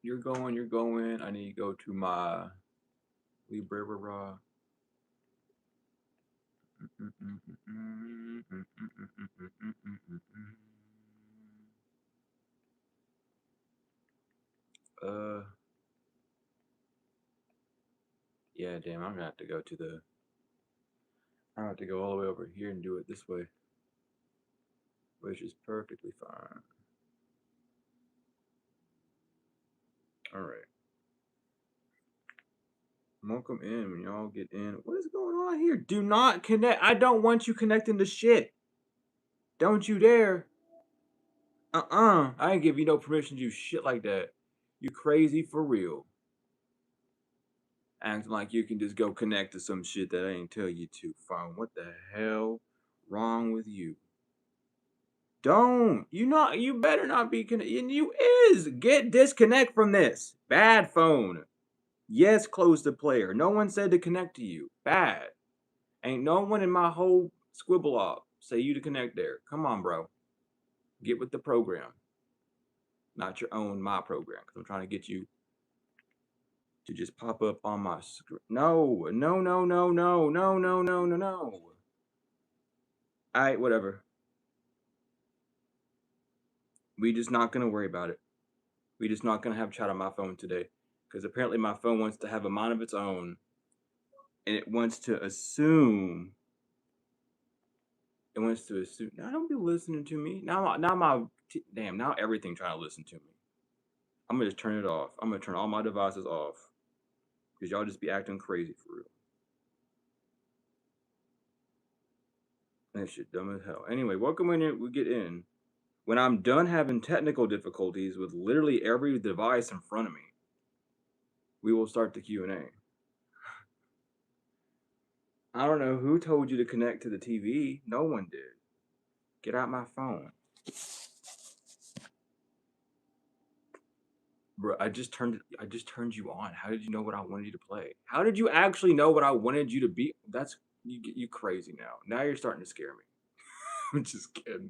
You're going. I need to go to my Libra. Yeah, damn, I'm gonna have to go to the. I have to go all the way over here and do it this way, which is perfectly fine. All right. Welcome in when y'all get in. What is going on here? Do not connect. I don't want you connecting to shit. Don't you dare. I ain't give you no permission to do shit like that. You crazy for real. Acting like you can just go connect to some shit that I ain't tell you to. Fine. What the hell wrong with you? Don't. You better not be connected. And you is. Get disconnect from this. Bad phone. Yes, close the player. No one said to connect to you. Bad. Ain't no one in my whole squibble up say you to connect there. Come on, bro. Get with the program. Not your own, my program. Because I'm trying to get you to just pop up on my screen. No. Alright, whatever. We just not gonna worry about it. We just not gonna have chat on my phone today. Because apparently my phone wants to have a mind of its own. And it wants to assume. It wants to assume. Now don't be listening to me. Now everything trying to listen to me. I'm gonna just turn it off. I'm gonna turn all my devices off. Because y'all just be acting crazy for real. That shit dumb as hell. Anyway, welcome when we get in. When I'm done having technical difficulties with literally every device in front of me, we will start the QnA. I don't know who told you to connect to the TV. No one did. Get out my phone. Bro, I just turned you on. How did you know what I wanted you to play? How did you actually know what I wanted you to be? That's you crazy now. Now you're starting to scare me. I'm just kidding.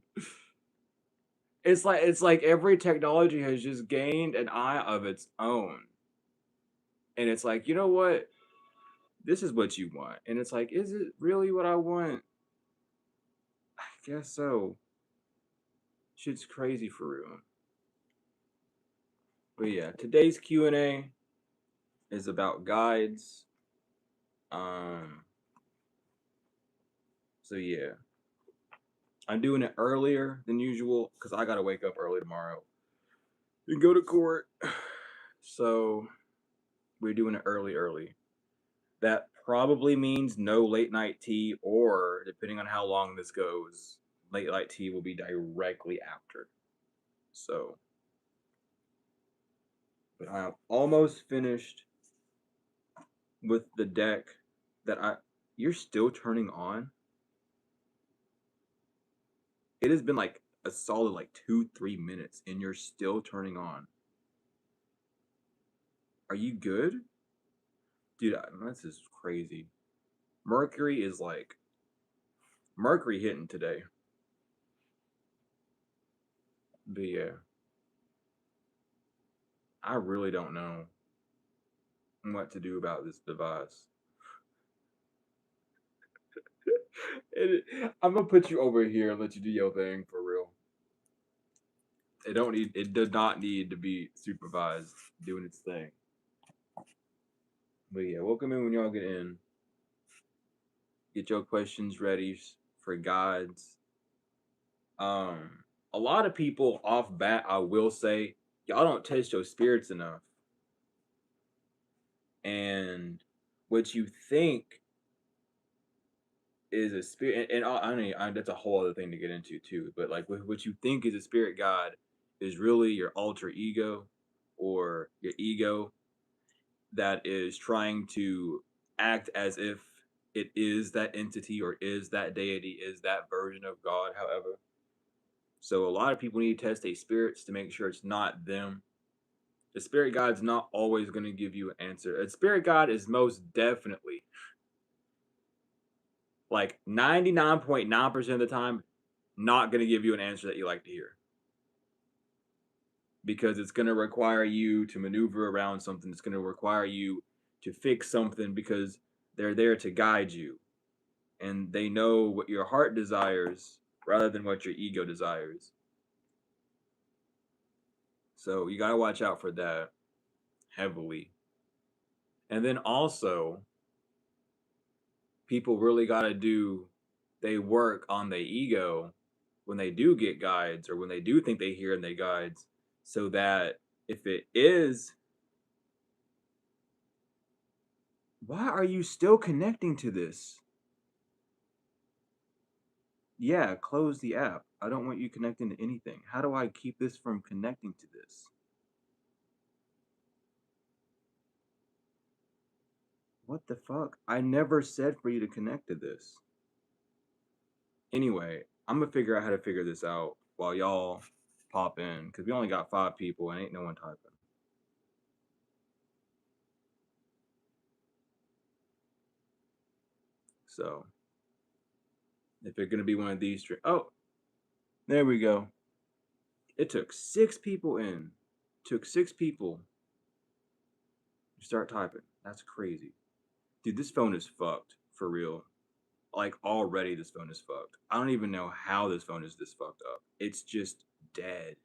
It's like every technology has just gained an eye of its own. And it's like, you know what? This is what you want. And it's like, is it really what I want? I guess so. Shit's crazy for real. But yeah, today's Q&A is about guides. So yeah. I'm doing it earlier than usual because I gotta wake up early tomorrow and go to court. So we're doing it early. That probably means no late night tea, or depending on how long this goes, late night tea will be directly after. So, but I'm almost finished with the deck that you're still turning on. It has been like a solid like 2-3 minutes and you're still turning on. Are you good? Dude, this is crazy. Mercury hitting today. But yeah, I really don't know what to do about this device. I'm gonna put you over here and let you do your thing for real. It does not need to be supervised doing its thing. But yeah, welcome in when y'all get in. Get your questions ready for guides. A lot of people off bat, I will say, y'all don't test your spirits enough. And what you think is a spirit, and I mean, that's a whole other thing to get into too. But like, what you think is a spirit guide is really your alter ego or your ego that is trying to act as if it is that entity or is that deity, is that version of God, however. So a lot of people need to test their spirits to make sure it's not them. The spirit guide's not always going to give you an answer. A spirit guide is most definitely, like 99.9% of the time, not going to give you an answer that you like to hear. because it's going to require you to maneuver around something. It's going to require you to fix something because they're there to guide you. And they know what your heart desires rather than what your ego desires. So you got to watch out for that heavily. And then also, people really got to do they work on their ego when they do get guides or when they do think they hear in their guides, so that if it is, why are you still connecting to this? Yeah, close the app. I don't want you connecting to anything. How do I keep this from connecting to this? What the fuck? I never said for you to connect to this. Anyway, I'm gonna figure out how to figure this out while y'all pop in, because we only got 5 people and ain't no one typing. So, if it's gonna be one of these oh, there we go. It took 6 people in. Took 6 people to start typing. That's crazy. Dude, this phone is fucked. For real. Like, already this phone is fucked. I don't even know how this phone is this fucked up. It's just dead.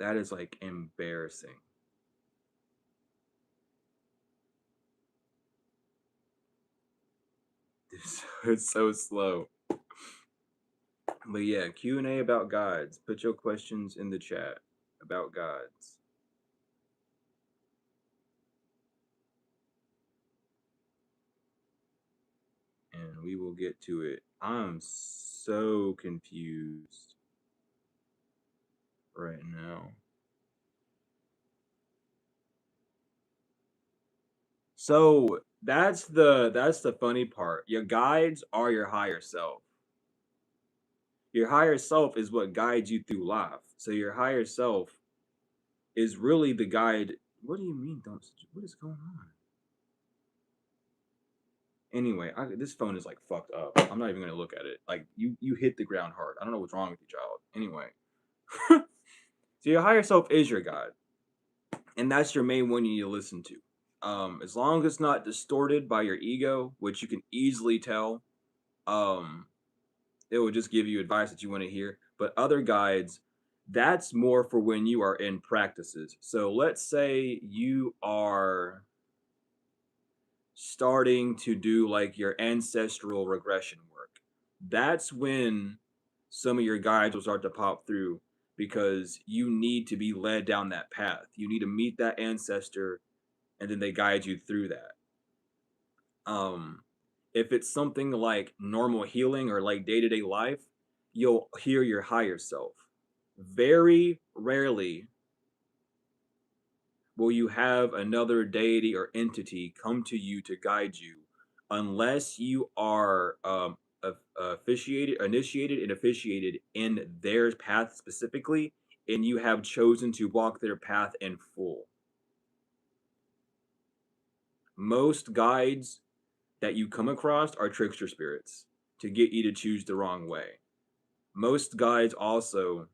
That is, like, embarrassing. It's so slow. But yeah, Q&A about guides. Put your questions in the chat about guides. And we will get to it. I'm so confused right now. So that's the funny part. Your guides are your higher self. Your higher self is what guides you through life. So your higher self is really the guide. What do you mean? Don't. What is going on? Anyway, this phone is like fucked up. I'm not even gonna look at it. Like you hit the ground hard. I don't know what's wrong with you, child. Anyway, so your higher self is your guide, and that's your main one you need to listen to. As long as it's not distorted by your ego, which you can easily tell, um, it will just give you advice that you want to hear. But other guides, that's more for when you are in practices. So let's say you are starting to do like your ancestral regression work. That's when some of your guides will start to pop through, because you need to be led down that path. You need to meet that ancestor, and then they guide you through that. Um, if it's something like normal healing or like day to day life, you'll hear your higher self. Very rarely will you have another deity or entity come to you to guide you, unless you are initiated, and officiated in their path specifically, and you have chosen to walk their path in full. Most guides that you come across are trickster spirits to get you to choose the wrong way. Most guides also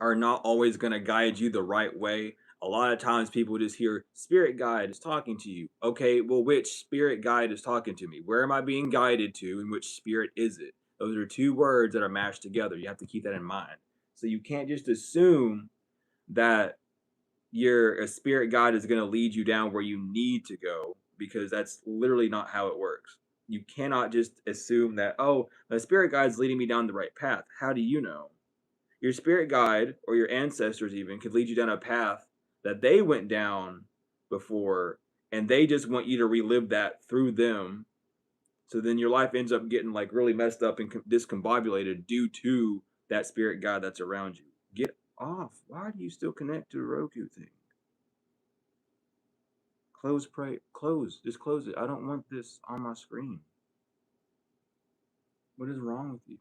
are not always going to guide you the right way. A lot of times people just hear spirit guide is talking to you. Okay, well, which spirit guide is talking to me? Where am I being guided to, and which spirit is it? Those are 2 words that are mashed together. You have to keep that in mind. So you can't just assume that your a spirit guide is going to lead you down where you need to go, because that's literally not how it works. You cannot just assume that, oh, the spirit guide is leading me down the right path. How do you know? Your spirit guide or your ancestors even could lead you down a path that they went down before, and they just want you to relive that through them. So then your life ends up getting like really messed up and discombobulated due to that spirit guide that's around you. Get off. Why do you still connect to the Roku thing? Close, pray, close. Just close it. I don't want this on my screen. What is wrong with you?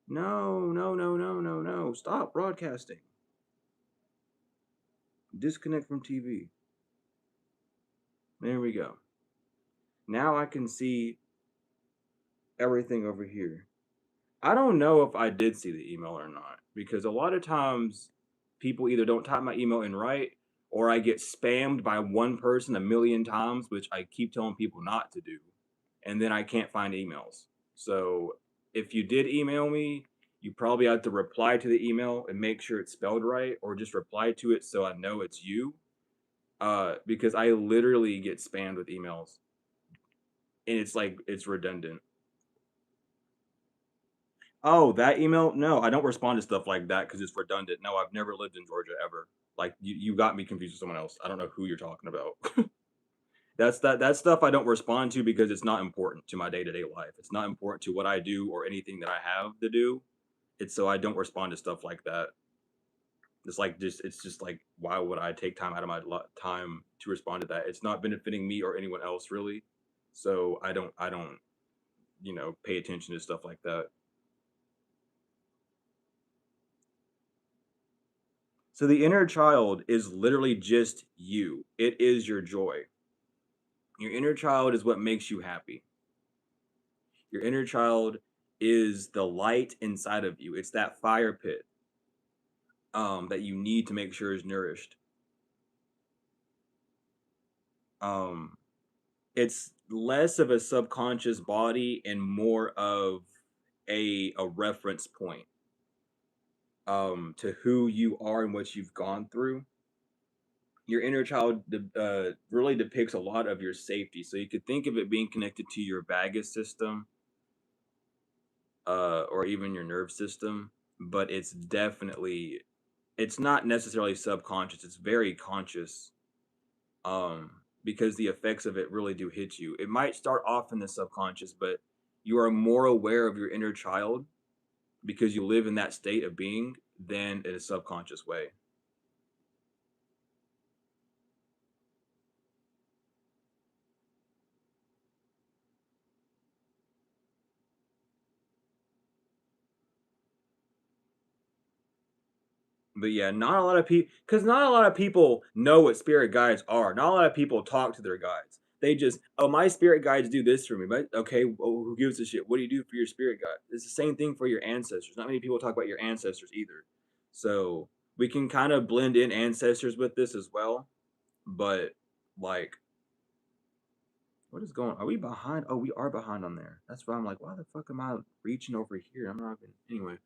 No, no, no, no, no, no. Stop broadcasting. Disconnect from TV. There we go. Now I can see everything over here. I don't know if I did see the email or not because a lot of times people either don't type my email in right or I get spammed by one person a million times, which I keep telling people not to do, and then I can't find emails. So if you did email me, you probably have to reply to the email and make sure it's spelled right, or just reply to it so I know it's you. Because I literally get spammed with emails, and it's like it's redundant. Oh, that email? No, I don't respond to stuff like that because it's redundant. No, I've never lived in Georgia ever. Like you got me confused with someone else. I don't know who you're talking about. That stuff I don't respond to because it's not important to my day-to-day life. It's not important to what I do or anything that I have to do. It's so I don't respond to stuff like that. It's just like why would I take time out of my time to respond to that? It's not benefiting me or anyone else really. So I don't pay attention to stuff like that. So the inner child is literally just you. It is your joy. Your inner child is what makes you happy. Your inner child is the light inside of you. It's that fire pit that you need to make sure is nourished. Um, it's less of a subconscious body and more of a reference point to who you are and what you've gone through. Your inner child really depicts a lot of your safety. So you could think of it being connected to your vagus system, or even your nerve system, but it's not necessarily subconscious. It's very conscious, because the effects of it really do hit you. It might start off in the subconscious, but you are more aware of your inner child because you live in that state of being than in a subconscious way. But yeah, not a lot of people, because not a lot of people know what spirit guides are. Not a lot of people talk to their guides. They just, oh, my spirit guides do this for me. But okay, well, who gives a shit? What do you do for your spirit guide? It's the same thing for your ancestors. Not many people talk about your ancestors either. So we can kind of blend in ancestors with this as well. But like, what is going? Are we behind? Oh, we are behind on there. That's why I'm like, why the fuck am I reaching over here? I'm not even. Anyway.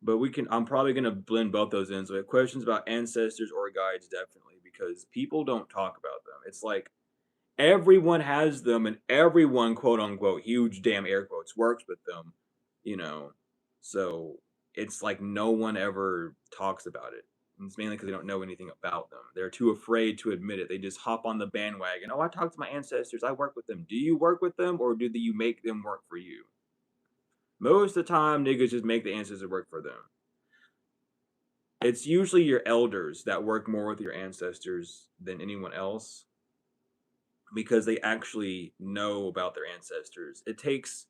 But we can. I'm probably gonna blend both those in. So we have questions about ancestors or guides, definitely, because people don't talk about them. It's like everyone has them, and everyone, quote unquote, huge damn air quotes, works with them. You know, so it's like no one ever talks about it. And it's mainly because they don't know anything about them. They're too afraid to admit it. They just hop on the bandwagon. Oh, I talk to my ancestors. I work with them. Do you work with them, or do you make them work for you? Most of the time, niggas just make the ancestors work for them. It's usually your elders that work more with your ancestors than anyone else because they actually know about their ancestors. It takes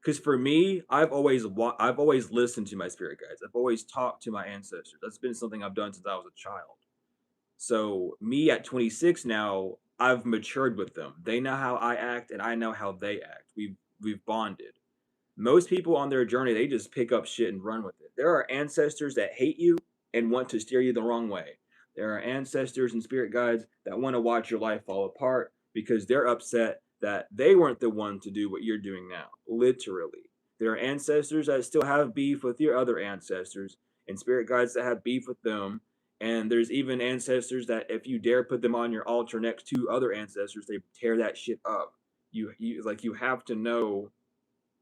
because for me, I've always listened to my spirit guides. I've always talked to my ancestors. That's been something I've done since I was a child. So me at 26 now, I've matured with them. They know how I act, and I know how they act. We've bonded. Most people on their journey, they just pick up shit and run with it. There are ancestors that hate you and want to steer you the wrong way. There are ancestors and spirit guides that want to watch your life fall apart because they're upset that they weren't the one to do what you're doing now. Literally. There are ancestors that still have beef with your other ancestors and spirit guides that have beef with them. And there's even ancestors that if you dare put them on your altar next to other ancestors, they tear that shit up. You have to know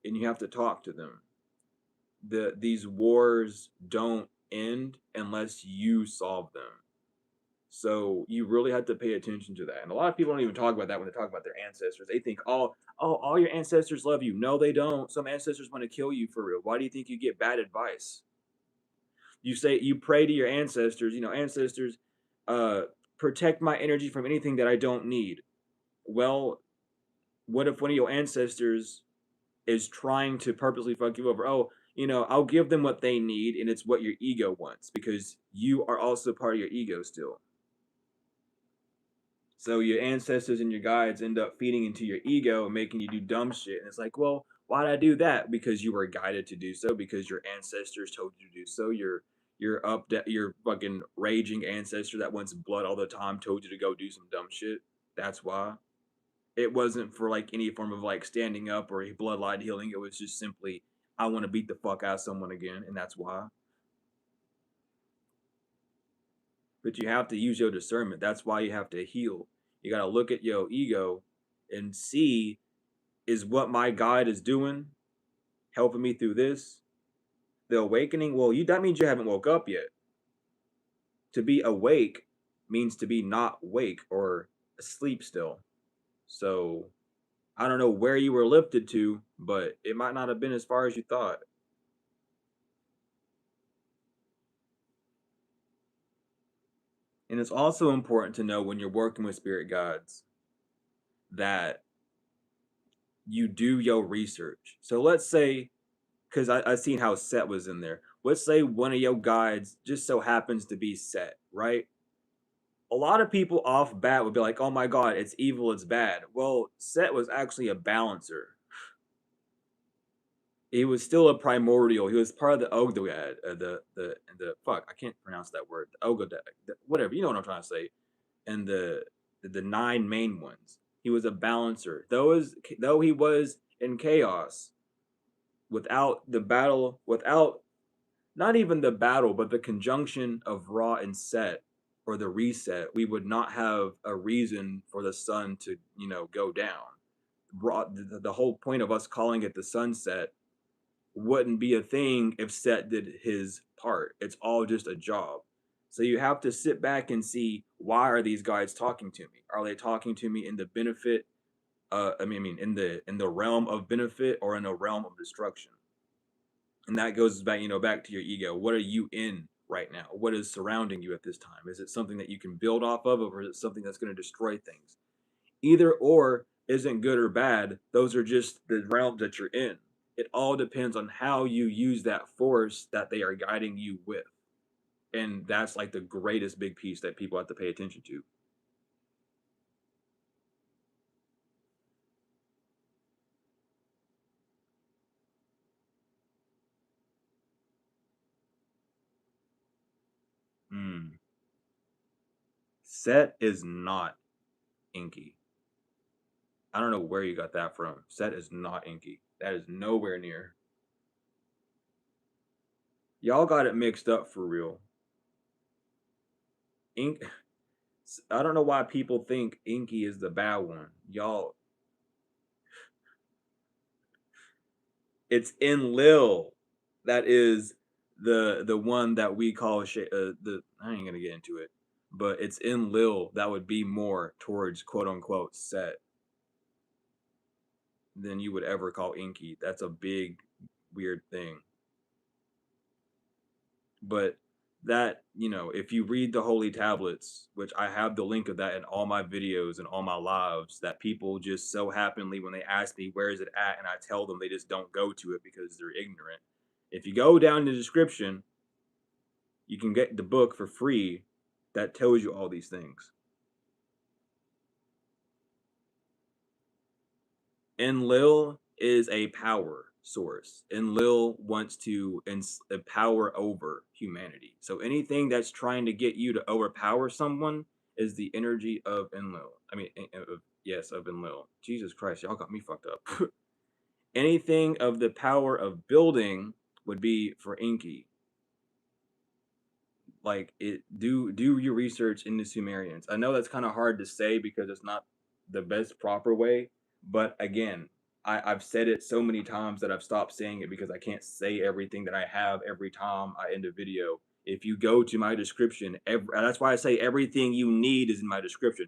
and you have to talk to them. These wars don't end unless you solve them. So you really have to pay attention to that. And a lot of people don't even talk about that when they talk about their ancestors. They think, oh, all your ancestors love you. No, they don't. Some ancestors want to kill you for real. Why do you think you get bad advice? You pray to your ancestors, ancestors, uh, protect my energy from anything that I don't need. Well, what if one of your ancestors is trying to purposely fuck you over? Oh, I'll give them what they need, and it's what your ego wants because you are also part of your ego still. So your ancestors and your guides end up feeding into your ego and making you do dumb shit. And it's like, well, Why'd I do that? Because you were guided to do so, because your ancestors told you to do so. Your fucking raging ancestor that wants blood all the time told you to go do some dumb shit. That's why. It wasn't for like any form of like standing up or bloodline healing. It was just simply I want to beat the fuck out of someone again, and that's why. But you have to use your discernment. That's why you have to heal. You got to look at your ego and see, is what my guide is doing helping me through this? The awakening, well, you that means you haven't woke up yet. To be awake means to be not awake or asleep still. So I don't know where you were lifted to, but it might not have been as far as you thought. And it's also important to know when you're working with spirit guides that you do your research. So let's say, because I seen how Set was in there. Let's say one of your guides just so happens to be Set, right? A lot of people off bat would be like, "Oh my god, it's evil, it's bad." Well, Set was actually a balancer. He was still a primordial. He was part of the Ogdoad, the fuck. I can't pronounce that word. The Ogdoad, whatever. You know what I'm trying to say. And the nine main ones. He was a balancer. Though he was in chaos, without the battle, without not even the battle, but the conjunction of Ra and Set or the reset, we would not have a reason for the sun to, go down. Ra, the whole point of us calling it the sunset wouldn't be a thing if Set did his part. It's all just a job. So you have to sit back and see, why are these guys talking to me? Are they talking to me in the benefit? In the realm of benefit or in the realm of destruction? And that goes back, back to your ego. What are you in right now? What is surrounding you at this time? Is it something that you can build off of, or is it something that's going to destroy things? Either or isn't good or bad. Those are just the realms that you're in. It all depends on how you use that force that they are guiding you with. And that's like the greatest big piece that people have to pay attention to. Mm. Set is not inky. I don't know where you got that from. Set is not inky. That is nowhere near. Y'all got it mixed up for real. Ink. I don't know why people think Inky is the bad one. Y'all, it's Enlil that is the one that we call the. I ain't gonna get into it, but it's Enlil that would be more towards quote unquote Set than you would ever call Inky. That's a big weird thing. But that, if you read the holy tablets, which I have the link of that in all my videos and all my lives, that people just so happenly, when they ask me where is it at, and I tell them, they just don't go to it because they're ignorant. If you go down in the description, you can get the book for free that tells you all these things. Enlil is a power source. Enlil wants to empower over humanity. So anything that's trying to get you to overpower someone is the energy of Enlil. Yes, of Enlil. Jesus Christ, y'all got me fucked up. Anything of the power of building would be for Inky. Like, do your research in the Sumerians. I know that's kind of hard to say because it's not the best proper way, but again, I've said it so many times that I've stopped saying it because I can't say everything that I have every time I end a video. If you go to my description, that's why I say everything you need is in my description.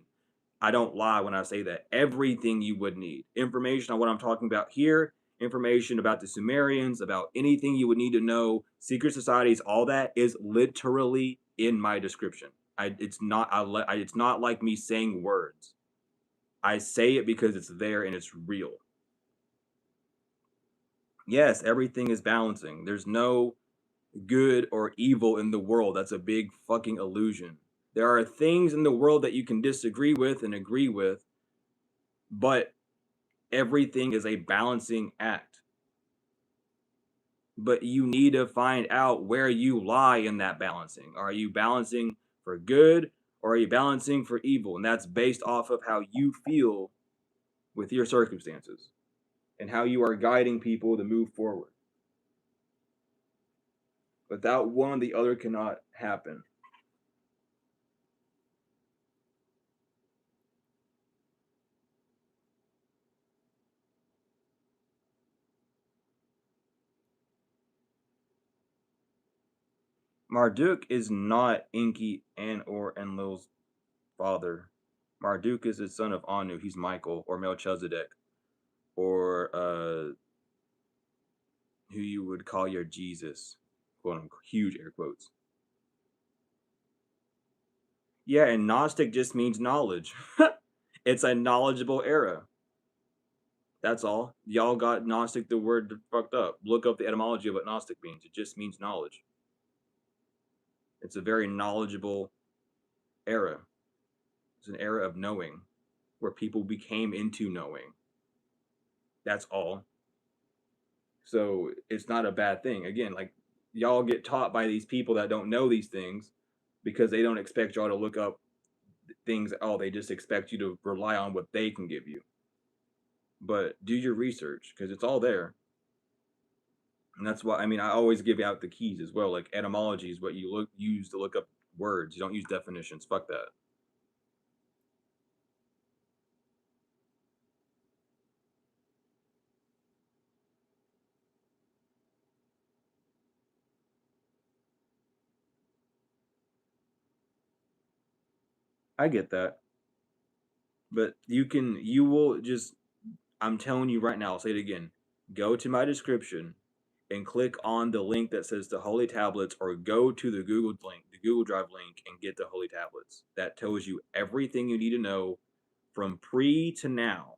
I don't lie when I say that. Everything you would need. Information on what I'm talking about here, information about the Sumerians, about anything you would need to know, secret societies, all that is literally in my description. It's not like me saying words. I say it because it's there and it's real. Yes, everything is balancing. There's no good or evil in the world. That's a big fucking illusion. There are things in the world that you can disagree with and agree with, but everything is a balancing act. But you need to find out where you lie in that balancing. Are you balancing for good or are you balancing for evil? And that's based off of how you feel with your circumstances and how you are guiding people to move forward. Without one, the other cannot happen. Marduk is not Inky and or Enlil's father. Marduk is the son of Anu. He's Michael or Melchizedek or who you would call your Jesus, quote unquote, huge air quotes. Yeah, and Gnostic just means knowledge. It's a knowledgeable era. That's all. Y'all got Gnostic the word fucked up. Look up the etymology of what Gnostic means. It just means knowledge. It's a very knowledgeable era. It's an era of knowing where people became into knowing. That's all. So it's not a bad thing. Again, like y'all get taught by these people that don't know these things because they don't expect y'all to look up things at all. They just expect you to rely on what they can give you. But do your research because it's all there. And that's why I always give out the keys as well. Like etymology is what you use to look up words. You don't use definitions. Fuck that. I get that. But you will just I'm telling you right now, I'll say it again. Go to my description and click on the link that says the Holy Tablets, or go to the Google link, the Google Drive link, and get the Holy Tablets. That tells you everything you need to know from pre to now,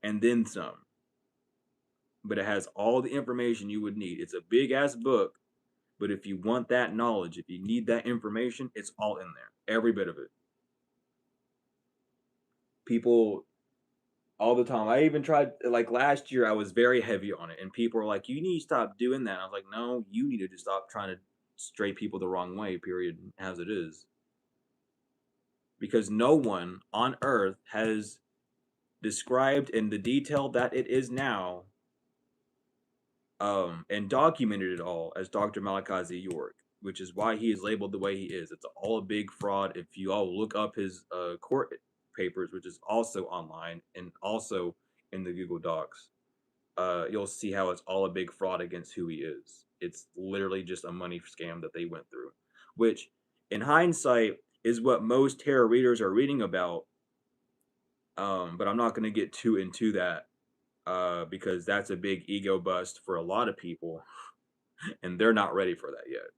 and then some. But it has all the information you would need. It's a big ass book, but if you want that knowledge, if you need that information, it's all in there. Every bit of it. People all the time. I even tried, like last year, I was very heavy on it, and people were like, "You need to stop doing that." I was like, "No, you need to just stop trying to stray people the wrong way." Period, as it is, because no one on Earth has described in the detail that it is now, and documented it all as Dr. Malachi Z. York, which is why he is labeled the way he is. It's all a big fraud. If you all look up his court papers, which is also online and also in the Google Docs, you'll see how it's all a big fraud against who he is. It's literally just a money scam that they went through, which, in hindsight, is what most tarot readers are reading about. But I'm not going to get too into that because that's a big ego bust for a lot of people, and they're not ready for that yet.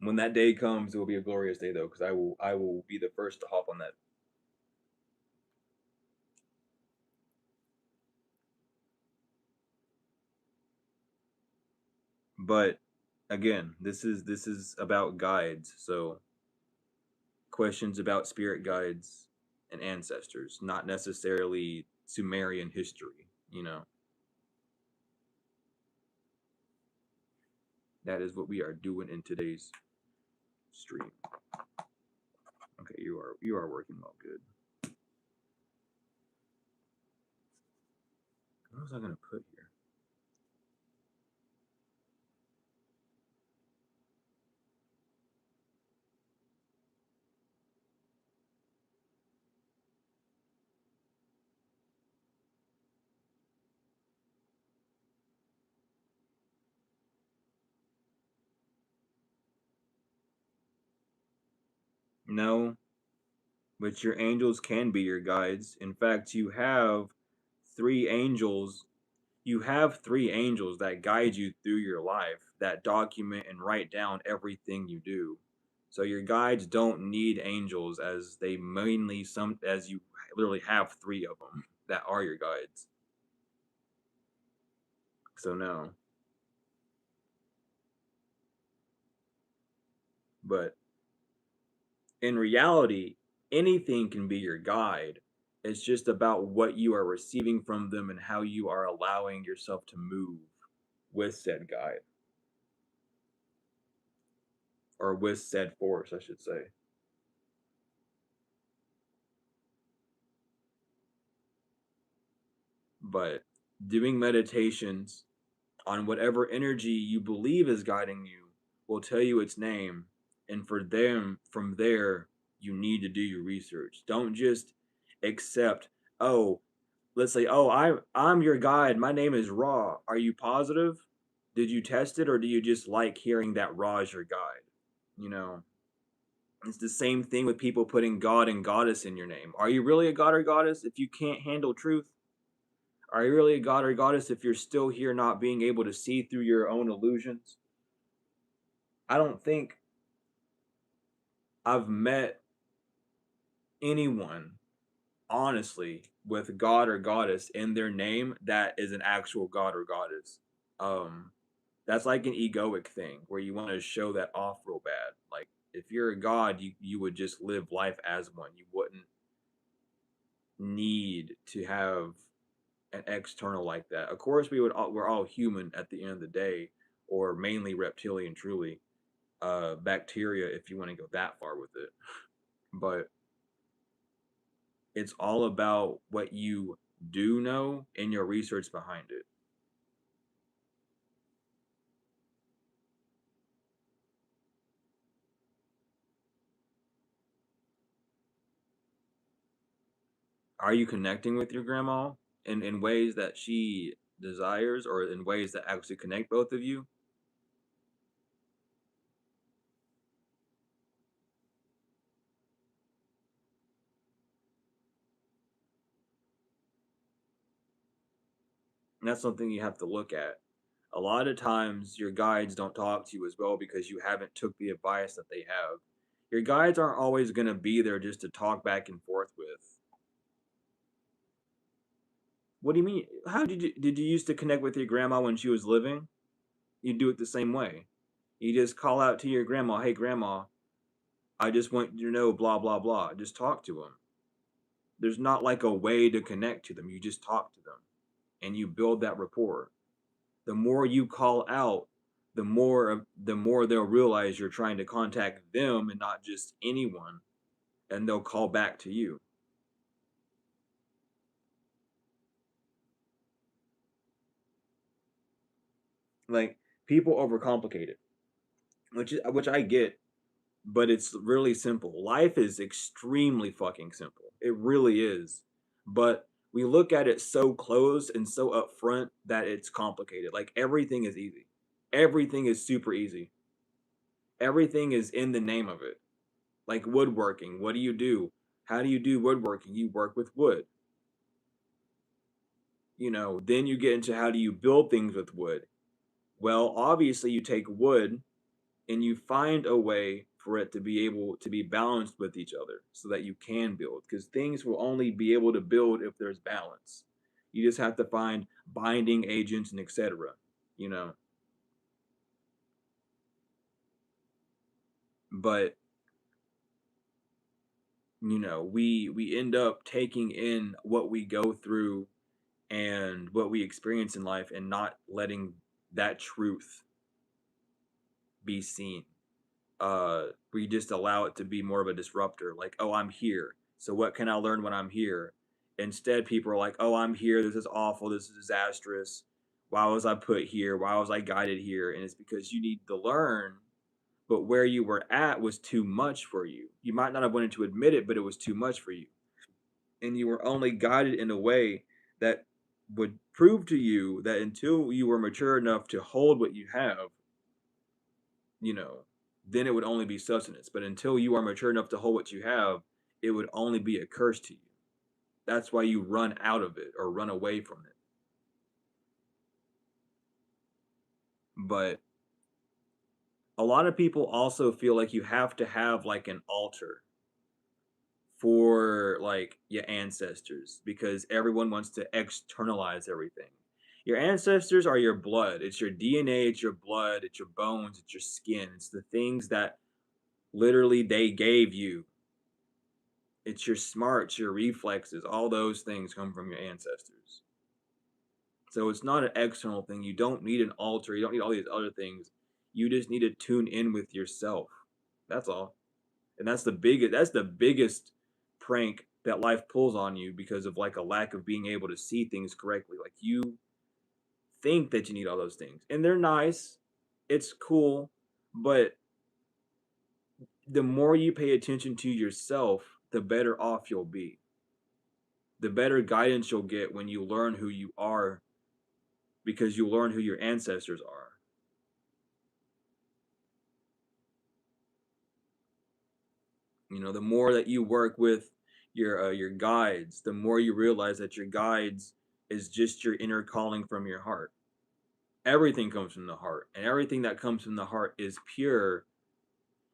When that day comes, it will be a glorious day, though, because I will be the first to hop on that. But again, this is about guides, so questions about spirit guides and ancestors, not necessarily Sumerian history, you know. That is what we are doing in today's stream. Okay, you are working well, good. What was I gonna put here? No, but your angels can be your guides. In fact, three angels you have three angels that guide you through your life, that document and write down everything you do. So your guides don't need angels, as they mainly some as you literally have three of them that are your guides. So no. But in reality, anything can be your guide. It's just about what you are receiving from them and how you are allowing yourself to move. with said guide, or with said force, I should say. But doing meditations on whatever energy you believe is guiding you will tell you its name. And for them, from there, you need to do your research. Don't just accept, oh, let's say, oh, I'm your guide. My name is Ra. Are you positive? Did you test it, or do you just like hearing that Ra is your guide? You know, it's the same thing with people putting God and Goddess in your name. Are you really a God or Goddess if you can't handle truth? Are you really a God or Goddess if you're still here not being able to see through your own illusions? I don't think I've met anyone, honestly, with God or Goddess in their name that is an actual God or Goddess. Um, that's like an egoic thing where you want to show that off real bad. Like if you're a God, you would just live life as one. You wouldn't need to have an external like that. Of course, we're all human at the end of the day, or mainly reptilian, truly. Bacteria, if you want to go that far with it. But it's all about what you do know and your research behind it. Are you connecting with your grandma in ways that she desires, or in ways that actually connect both of you? And that's something you have to look at. A lot of times your guides don't talk to you as well because you haven't took the advice that they have. Your guides aren't always going to be there just to talk back and forth with. What do you mean? How did you used to connect with your grandma when she was living? You do it the same way. You just call out to your grandma, "Hey grandma, I just want you to know blah blah blah." Just talk to them. There's not like a way to connect to them. You just talk to them and you build that rapport. The more you call out, the more they'll realize you're trying to contact them and not just anyone, and they'll call back to you. Like people overcomplicate it, which I get, but it's really simple. Life is extremely fucking simple. It really is. But we look at it so close and so upfront that it's complicated. Like everything is easy. Everything is super easy. Everything is in the name of it. Like woodworking. What do you do? How do you do woodworking? You work with wood. Then you get into how do you build things with wood? Well, obviously you take wood and you find a way for it to be able to be balanced with each other so that you can build, because things will only be able to build if there's balance. You just have to find binding agents and etc. you know but we end up taking in what we go through and what we experience in life and not letting that truth be seen. We just allow it to be more of a disruptor. Like, oh, I'm here. So what can I learn when I'm here? Instead, people are like, oh, I'm here. This is awful. This is disastrous. Why was I put here? Why was I guided here? And it's because you need to learn, but where you were at was too much for you. You might not have wanted to admit it, but it was too much for you. And you were only guided in a way that would prove to you that until you were mature enough to hold what you have, you know, then it would only be sustenance. But until you are mature enough to hold what you have, it would only be a curse to you. That's why you run out of it or run away from it. But a lot of people also feel like you have to have like an altar for like your ancestors because everyone wants to externalize everything. Your ancestors are your blood. It's your DNA, it's your blood, it's your bones, it's your skin. It's the things that literally they gave you. It's your smarts, your reflexes, all those things come from your ancestors. So it's not an external thing. You don't need an altar. You don't need all these other things. You just need to tune in with yourself. That's all. And that's the biggest prank that life pulls on you because of like a lack of being able to see things correctly. Like you think that you need all those things. And they're nice. It's cool, but the more you pay attention to yourself, the better off you'll be. The better guidance you'll get when you learn who you are because you learn who your ancestors are. You know, the more that you work with your guides, the more you realize that your guides is just your inner calling from your heart. Everything comes from the heart, and everything that comes from the heart is pure.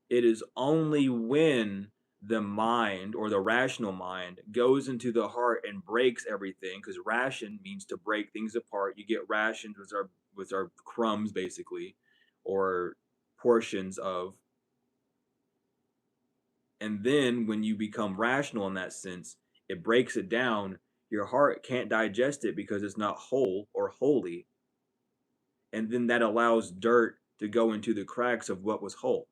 It is only when the mind or the rational mind goes into the heart and breaks everything, because ration means to break things apart. You get rations, which are crumbs basically, or portions of. And then when you become rational in that sense, it breaks it down. Your heart can't digest it because it's not whole or holy. And then that allows dirt to go into the cracks of what was whole.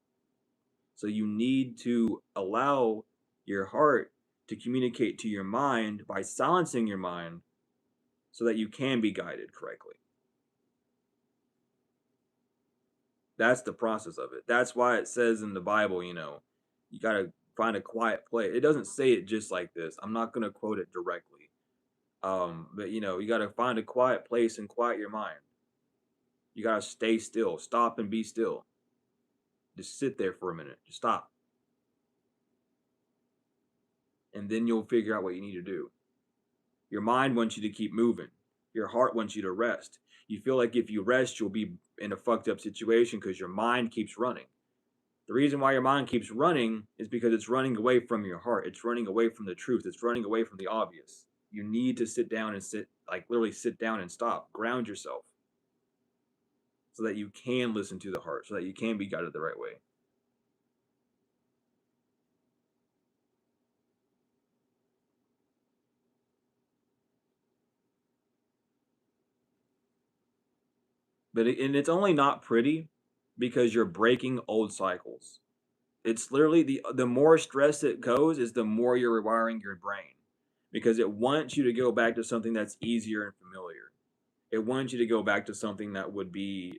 So you need to allow your heart to communicate to your mind by silencing your mind so that you can be guided correctly. That's the process of it. That's why it says in the Bible, you got to find a quiet place. It doesn't say it just like this. I'm not going to quote it directly. But you got to find a quiet place and quiet your mind. You got to stay still, stop and be still. Just sit there for a minute. Just stop. And then you'll figure out what you need to do. Your mind wants you to keep moving. Your heart wants you to rest. You feel like if you rest, you'll be in a fucked up situation because your mind keeps running. The reason why your mind keeps running is because it's running away from your heart. It's running away from the truth. It's running away from the obvious. You need to sit down and literally sit down and stop. Ground yourself so that you can listen to the heart, so that you can be guided the right way. And it's only not pretty because you're breaking old cycles. It's literally the more stress it goes is the more you're rewiring your brain because it wants you to go back to something that's easier and familiar. It wants you to go back to something that would be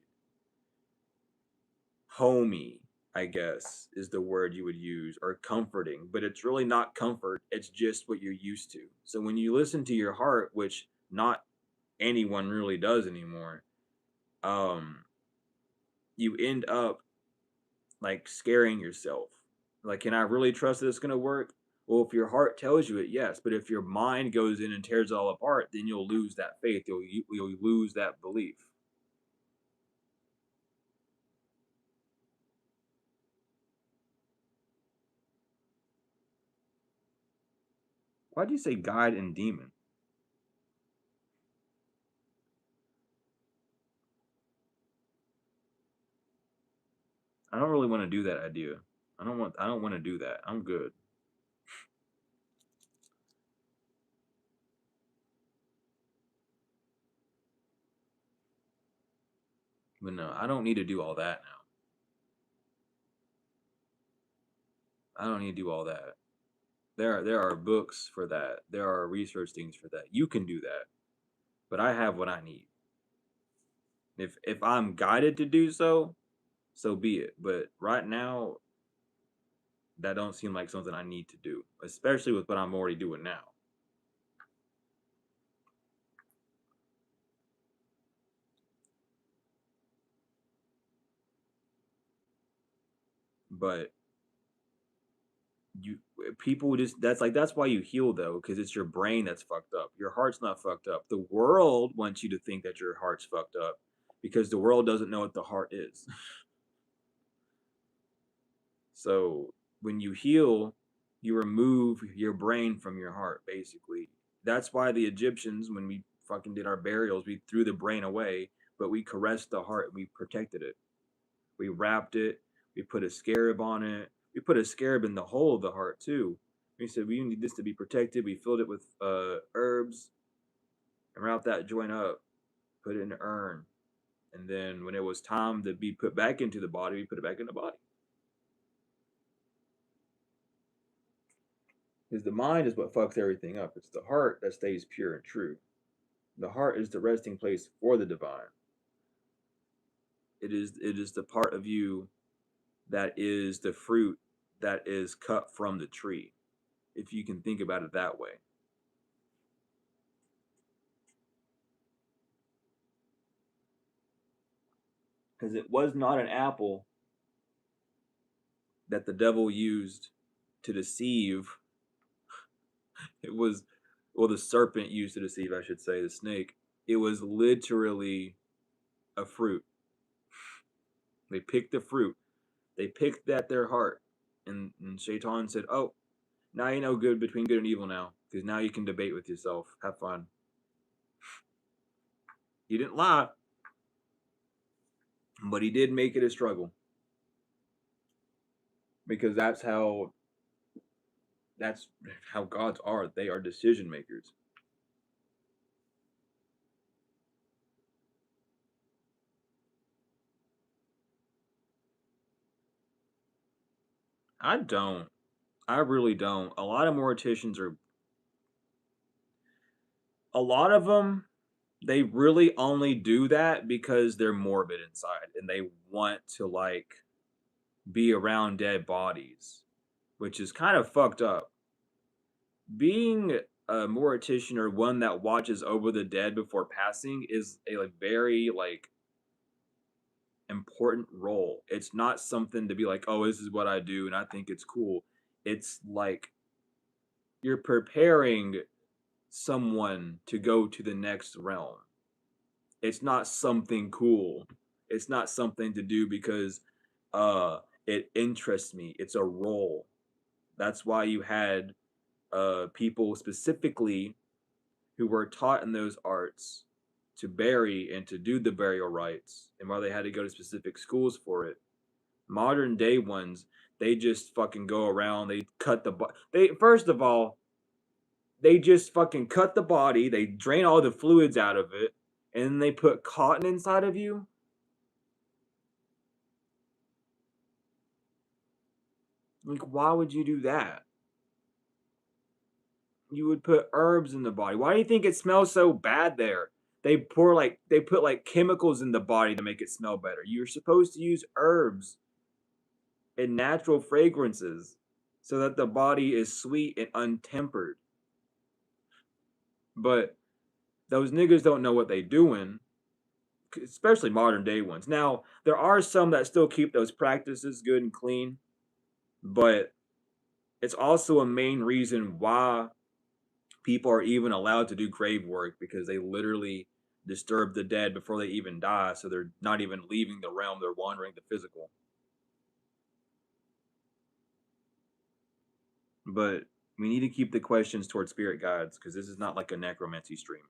homey, I guess is the word you would use, or comforting, but it's really not comfort, it's just what you're used to. So when you listen to your heart, which not anyone really does anymore, um you end up like scaring yourself. Like, can I really trust that it's going to work? Well, if your heart tells you it, yes. But if your mind goes in and tears it all apart, then you'll lose that faith. You'll lose that belief. Why'd you say guide and demon? I don't really want to do that idea. I don't want to do that. I'm good. But no, I don't need to do all that now. I don't need to do all that. There are books for that. There are research things for that. You can do that. But I have what I need. If I'm guided to do so, so be it. But right now, that don't seem like something I need to do, especially with what I'm already doing now. But you people just that's why you heal though, because it's your brain that's fucked up. Your heart's not fucked up. The world wants you to think that your heart's fucked up because the world doesn't know what the heart is. So when you heal, you remove your brain from your heart, basically. That's why the Egyptians, when we fucking did our burials, we threw the brain away, but we caressed the heart and we protected it. We wrapped it. We put a scarab on it. We put a scarab in the hole of the heart too. We said we need this to be protected. We filled it with herbs and wrapped that joint up. put it in an urn, and then when it was time to be put back into the body, we put it back in the body. Because the mind is what fucks everything up. It's the heart that stays pure and true. The heart is the resting place for the divine. It is the part of you that is the fruit that is cut from the tree, if you can think about it that way. Because it was not an apple that the devil used to deceive. It was, well, the serpent used to deceive, I should say, the snake. It was literally a fruit. They picked the fruit. They picked at their heart. And Shaitan said, oh, now you know good between good and evil now. Because now you can debate with yourself. Have fun. He didn't lie. But he did make it a struggle. Because that's how gods are. They are decision makers. I don't. I really don't. A lot of morticians are, a lot of them, they really only do that because they're morbid inside and they want to like be around dead bodies, which is kind of fucked up. Being a mortician or one that watches over the dead before passing is a like very like important role. It's not something to be like, oh, this is what I do and I think it's cool. It's like you're preparing someone to go to the next realm. It's not something cool. It's not something to do because it interests me. It's a role. That's why you had people specifically who were taught in those arts to bury and to do the burial rites, and why they had to go to specific schools for it. Modern day ones, they just fucking go around. They cut the they first of all, they just fucking cut the body. They drain all the fluids out of it, and then they put cotton inside of you. Like, why would you do that? You would put herbs in the body. Why do you think it smells so bad there? They put like chemicals in the body to make it smell better. You're supposed to use herbs and natural fragrances so that the body is sweet and untempered. But those niggas don't know what they doing, especially modern day ones. Now, there are some that still keep those practices good and clean, but it's also a main reason why people are even allowed to do grave work, because they literally disturb the dead before they even die, so they're not even leaving the realm, they're wandering the physical. But we need to keep the questions towards spirit guides, because this is not like a necromancy stream.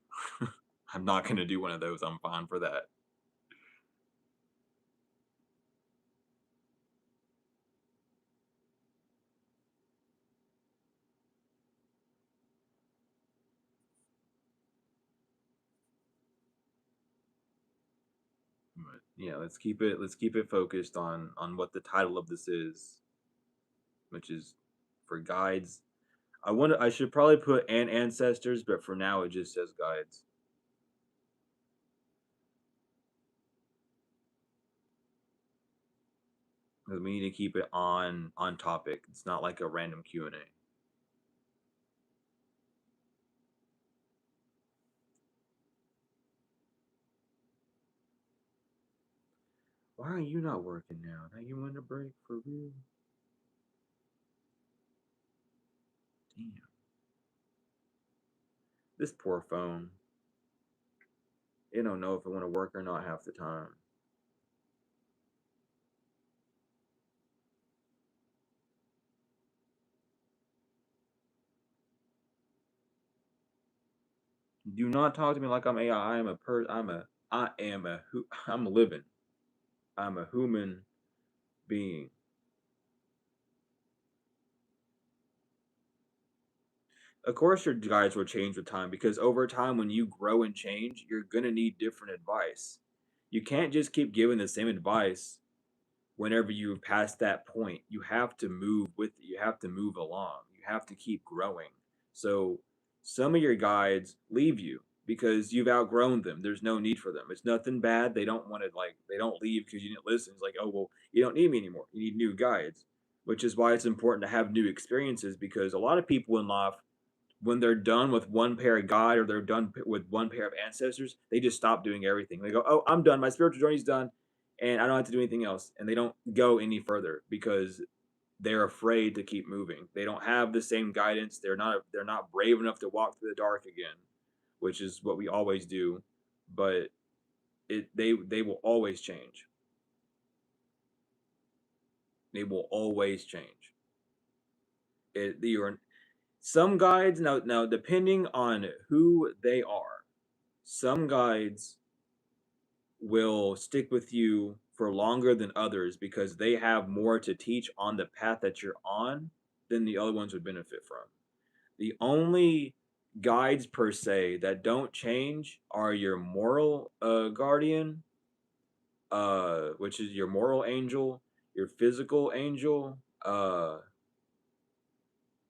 I'm not going to do one of those. I'm fine for that. But yeah, let's keep it focused on what the title of this is, which is for guides. I should probably put and ancestors, but for now it just says guides. Because we need to keep it on topic. It's not like a random Q&A. Why are you not working now? Now you want a break for real? Damn. This poor phone. It don't know if it want to work or not half the time. Do not talk to me like I'm AI. I am a per. I'm living. I'm a human being. Of course, your guides will change with time because over time, when you grow and change, you're gonna need different advice. You can't just keep giving the same advice whenever you pass that point. You have to move with it. You have to move along. You have to keep growing. So some of your guides leave you because you've outgrown them. There's no need for them. It's nothing bad. They don't want to like they don't leave because you didn't listen. It's like, oh well, you don't need me anymore. You need new guides. Which is why it's important to have new experiences because a lot of people in life when they're done with one pair of God or they're done with one pair of ancestors, they just stop doing everything. They go, "Oh, I'm done. My spiritual journey's done, and I don't have to do anything else." And they don't go any further because they're afraid to keep moving. They don't have the same guidance. They're not brave enough to walk through the dark again, which is what we always do. But they will always change. They will always change. You're some guides now depending on who they are. Some guides will stick with you for longer than others because they have more to teach on the path that you're on than the other ones would benefit from. The only guides per se that don't change are your moral guardian, which is your moral angel, your physical angel,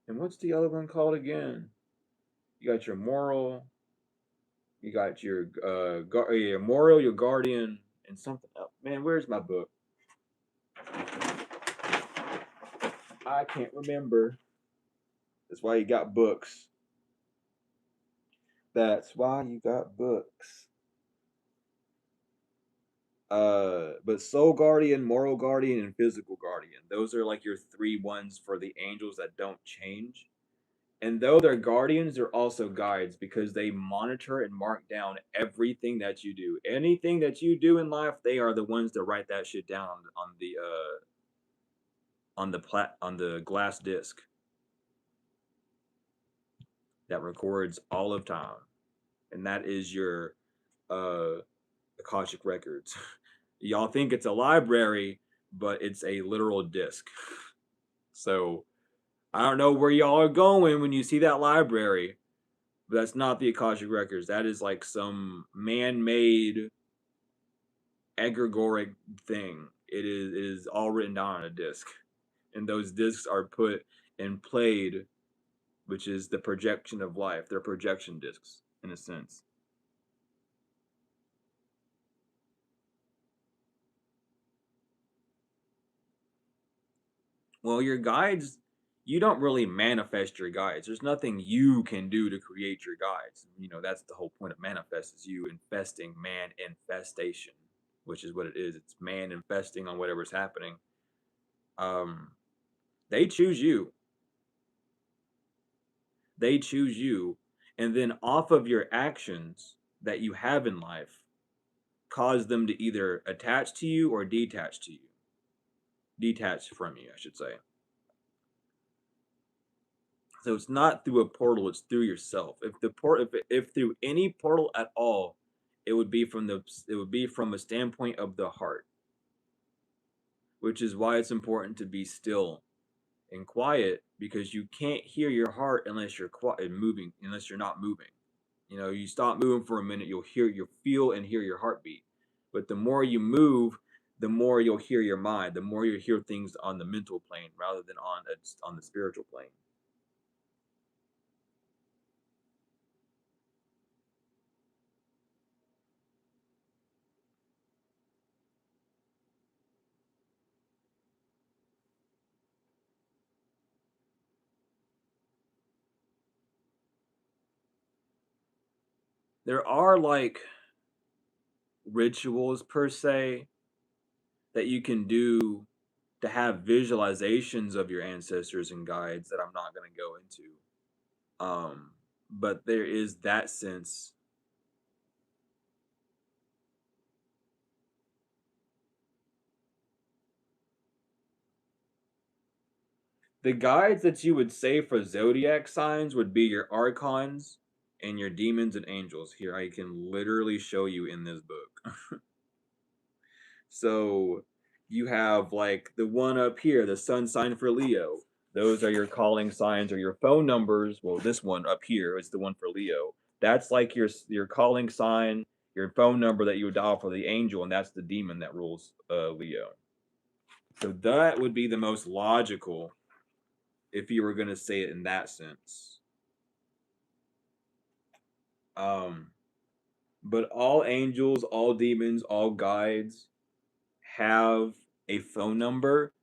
and what's the other one called again? You got your moral, you got your moral, your guardian, and something else. Man, where's my book? I can't remember. That's why you got books. That's why you got books. But soul guardian, moral guardian, and physical guardian. Those are like your three ones for the angels that don't change. And though they're guardians, they're also guides because they monitor and mark down everything that you do. Anything that you do in life, they are the ones that write that shit down on the glass disc that records all of time, and that is your uh Akashic records. Y'all think it's a library, but it's a literal disc. So I don't know where y'all are going when you see that library, but that's not the Akashic records. That is like some man-made egregoric thing. It is all written down on a disc, and those discs are put and played, which is the projection of life. They're projection discs in a sense. Well, your guides, you don't really manifest your guides. There's nothing you can do to create your guides. That's the whole point of manifest is you infesting man infestation, which is what it is. It's man infesting on whatever's happening. Um, they choose you. They choose you, and then off of your actions that you have in life, cause them to either attach to you or detach to you. Detach from you, I should say. So it's not through a portal; it's through yourself. If through any portal at all, it would be from a standpoint of the heart, which is why it's important to be still and quiet because you can't hear your heart unless you're quiet moving, unless you're not moving. You stop moving for a minute, you'll feel and hear your heartbeat. But the more you move, the more you'll hear your mind, the more you'll hear things on the mental plane rather than on the spiritual plane. There are like rituals per se that you can do to have visualizations of your ancestors and guides that I'm not going to go into. But there is that sense. The guides that you would say for zodiac signs would be your archons and your demons and angels. Here, I can literally show you in this book. So you have like the one up here, the sun sign for Leo, Those are your calling signs or your phone numbers. Well, this one up here is the one for Leo. That's like your calling sign, your phone number that you would dial for the angel, and that's the demon that rules Leo. So that would be the most logical if you were going to say it in that sense. But all angels, all demons, all guides have a phone number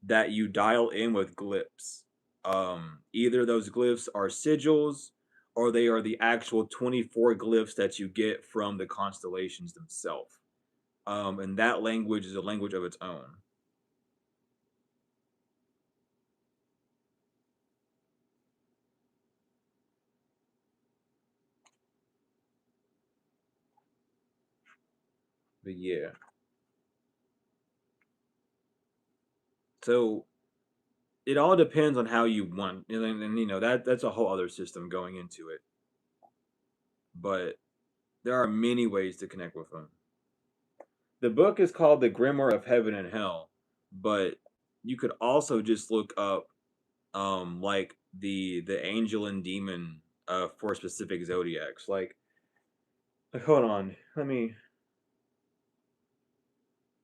that you dial in with glyphs. Either those glyphs are sigils or they are the actual 24 glyphs that you get from the constellations themselves. And that language is a language of its own. But yeah. So it all depends on how you want, and you know that's a whole other system going into it. But there are many ways to connect with them. The book is called The Grimoire of Heaven and Hell, but you could also just look up like the angel and demon for specific zodiacs. Like hold on, let me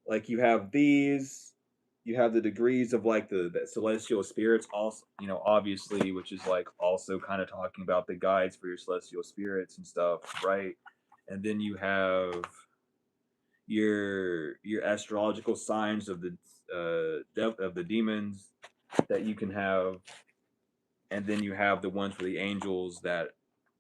like you have these, you have the degrees of like the celestial spirits also, you know, obviously, which is like also kind of talking about the guides for your celestial spirits and stuff, right? And then you have your astrological signs of the of the demons that you can have, and then you have the ones for the angels that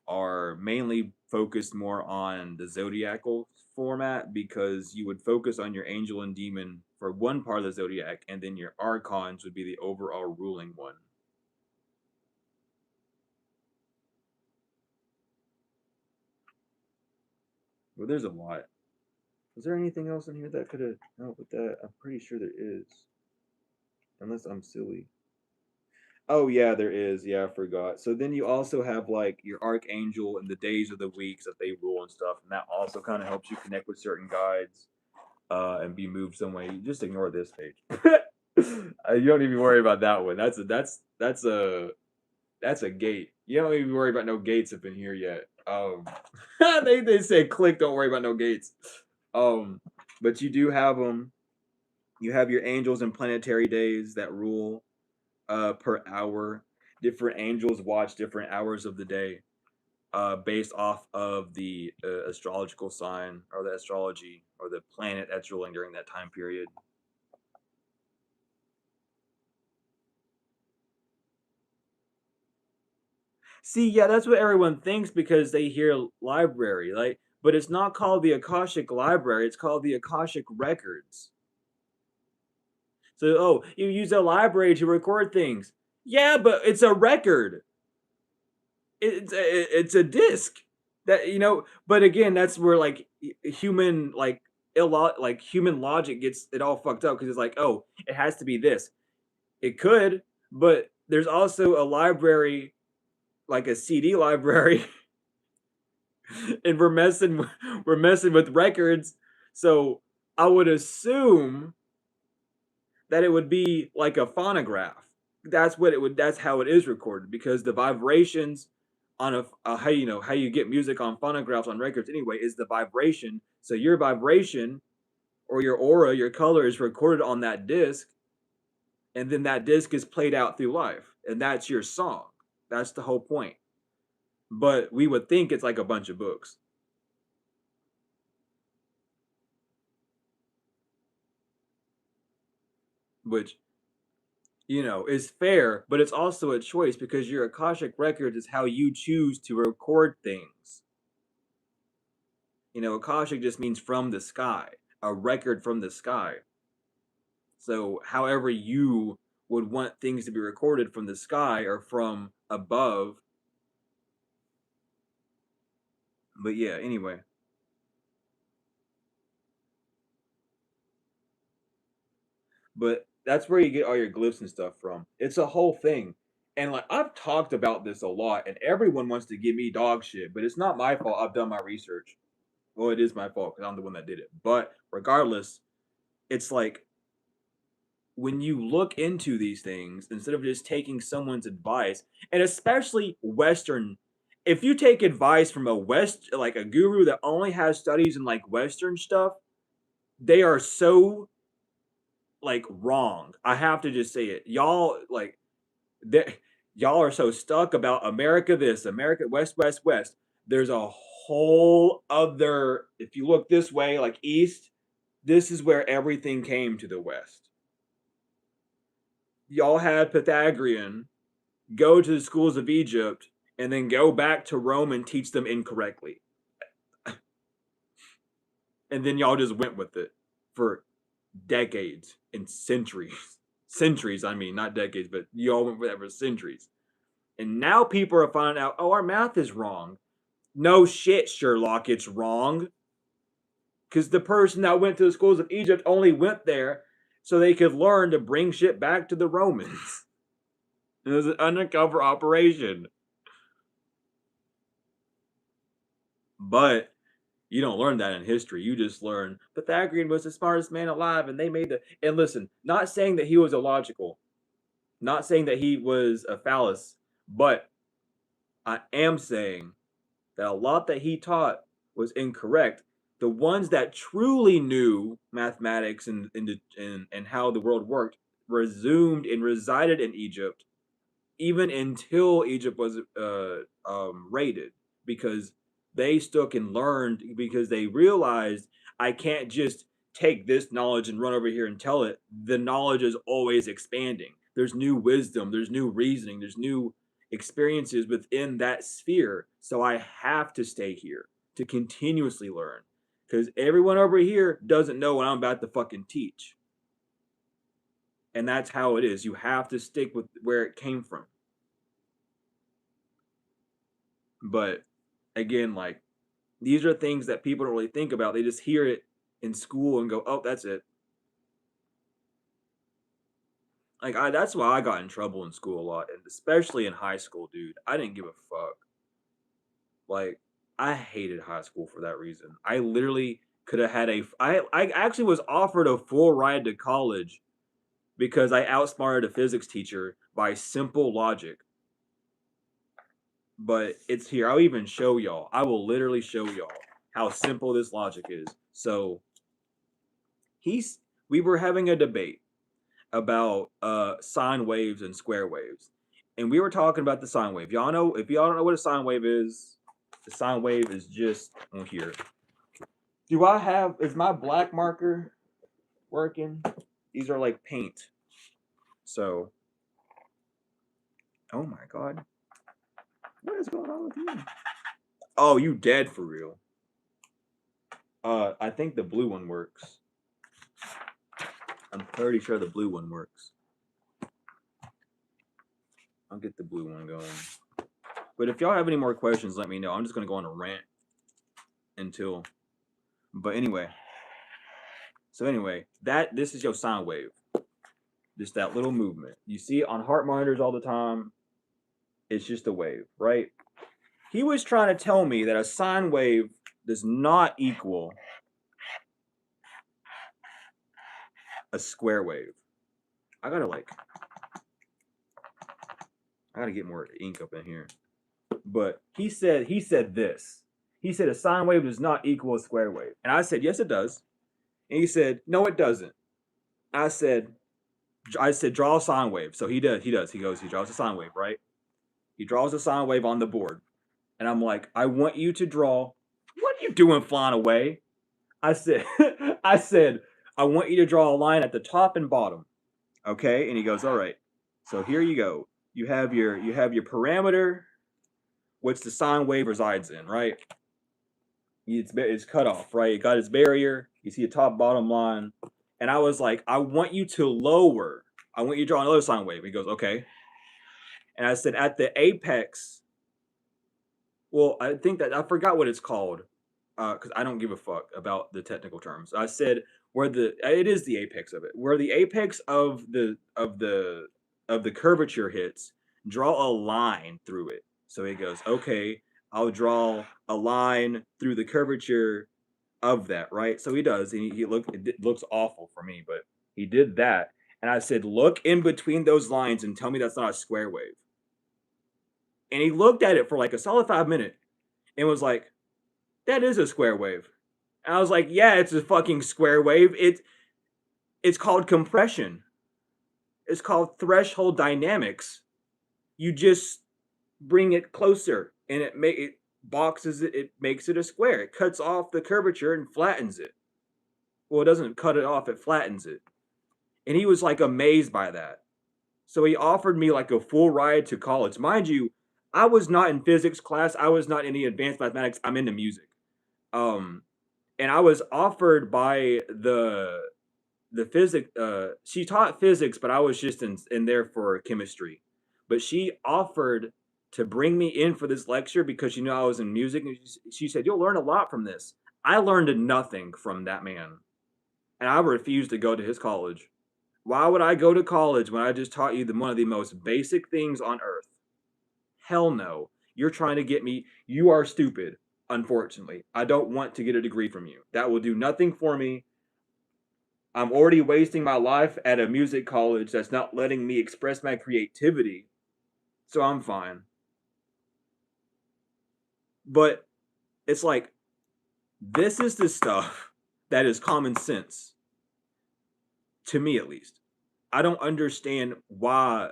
are mainly focused more on the zodiacal format, because you would focus on your angel and demon for one part of the zodiac, and then your archons would be the overall ruling one. Well, there's a lot. Is there anything else in here that could have helped with that? I'm pretty sure there is, unless I'm silly. Oh yeah, there is. Yeah, I forgot. So then you also have like your archangel and the days of the weeks that they rule and stuff, and that also kind of helps you connect with certain guides and be moved some way. You just ignore this page. You don't even worry about that one. That's a gate. You don't even worry about no gates up in here yet. They say click. Don't worry about no gates. But you do have them. You have your angels and planetary days that rule per hour. Different angels watch different hours of the day based off of the astrological sign or the astrology or the planet that's ruling during that time period. See, yeah, that's what everyone thinks because they hear library, like, but it's not called the Akashic Library. It's called the Akashic Records. So, oh, you use a library to record things. Yeah, but it's a record. It's a disc that you know. But again, that's where like human like like human logic gets it all fucked up because it's like, oh, it has to be this. It could, but there's also a library, like a CD library, and we're messing with records. So I would assume that it would be like a phonograph. That's what it would. That's how it is recorded because the vibrations on how you know how you get music on phonographs on records anyway is the vibration. So your vibration or your aura, your color is recorded on that disc, and then that disc is played out through life, and that's your song. That's the whole point. But we would think it's like a bunch of books, which you know is fair, but it's also a choice because your Akashic records is how you choose to record things. You know, Akashic just means from the sky, a record from the sky. So, however you would want things to be recorded from the sky or from above. But yeah, anyway. But that's where you get all your glyphs and stuff from. It's a whole thing. And like I've talked about this a lot, and everyone wants to give me dog shit, but it's not my fault. I've done my research. Well, it is my fault because I'm the one that did it. But regardless, it's like when you look into these things, instead of just taking someone's advice, and especially Western, if you take advice from like a guru that only has studies in like Western stuff, they are so like wrong. I have to just say it. Y'all like they, y'all are so stuck about America this, America West, West, West. There's a whole other, if you look this way, like east, this is where everything came to the West. Y'all had Pythagorean go to the schools of Egypt and then go back to Rome and teach them incorrectly. And then y'all just went with it for decades and centuries. Centuries, I mean, not decades, but y'all went with it for centuries. And now people are finding out, oh, our math is wrong. No shit, Sherlock, it's wrong. Because the person that went to the schools of Egypt only went there so they could learn to bring shit back to the Romans. It was an undercover operation. But you don't learn that in history. You just learn Pythagorean was the smartest man alive, and they made the. And listen, not saying that he was illogical, not saying that he was a phallus, but I am saying that a lot that he taught was incorrect. The ones that truly knew mathematics and how the world worked resumed and resided in Egypt even until Egypt was raided, because they stuck and learned, because they realized I can't just take this knowledge and run over here and tell it. The knowledge is always expanding. There's new wisdom, there's new reasoning, there's new experiences within that sphere. So I have to stay here to continuously learn, because everyone over here doesn't know what I'm about to fucking teach. And that's how it is. You have to stick with where it came from. But again, like, these are things that people don't really think about. They just hear it in school and go, "Oh, that's it." Like, that's why I got in trouble in school a lot, and especially in high school, dude. I didn't give a fuck. Like, I hated high school for that reason. I literally could have had I actually was offered a full ride to college because I outsmarted a physics teacher by simple logic. But it's here. I'll even show y'all. I will literally show y'all how simple this logic is. So we were having a debate about sine waves and square waves. And we were talking about the sine wave. Y'all know, if y'all don't know what a sine wave is, the sine wave is just on here. Is my black marker working? These are like paint. So, oh my god. What is going on with you? Oh, you dead for real. I think the blue one works. I'm pretty sure the blue one works. I'll get the blue one going. But if y'all have any more questions, let me know. I'm just gonna go on a rant until. But anyway. So anyway, this is your sine wave. Just that little movement. You see it on heart monitors all the time. It's just a wave, right? He was trying to tell me that a sine wave does not equal a square wave. I gotta get more ink up in here. But he said this. He said a sine wave does not equal a square wave. And I said, yes, it does. And he said, no, it doesn't. I said, draw a sine wave. So he does. He draws a sine wave, right? He draws a sine wave on the board. And I'm like, I want you to draw. What are you doing flying away? I said, I want you to draw a line at the top and bottom. Okay? And he goes, all right. So here you go. You have your parameter, which the sine wave resides in, right? It's cut off, right? It got its barrier. You see a top bottom line. And I was like, I want you to lower. I want you to draw another sine wave. He goes, okay. And I said, at the apex, well, I think that I forgot what it's called, because I don't give a fuck about the technical terms. I said it is the apex of it, where the apex of the curvature hits. Draw a line through it. So he goes, okay, I'll draw a line through the curvature of that, right? So he does. It looks awful for me, but he did that. And I said, look in between those lines and tell me that's not a square wave. And he looked at it for like a solid 5 minutes and was like, that is a square wave. And I was like, yeah, it's a fucking square wave. It's called compression. It's called threshold dynamics. You just bring it closer and it boxes it, it makes it a square. It cuts off the curvature and flattens it. Well, it doesn't cut it off, it flattens it. And he was like amazed by that. So he offered me like a full ride to college. Mind you, I was not in physics class. I was not in any advanced mathematics. I'm into music. Um, and I was offered by the physics. She taught physics, but I was just in there for chemistry. But she offered to bring me in for this lecture because she knew I was in music. And she said, "You'll learn a lot from this." I learned nothing from that man, and I refused to go to his college. Why would I go to college when I just taught you one of the most basic things on earth? Hell no. You're trying to get me. You are stupid, unfortunately. I don't want to get a degree from you. That will do nothing for me. I'm already wasting my life at a music college that's not letting me express my creativity. So I'm fine. But it's like, this is the stuff that is common sense. To me, at least. I don't understand why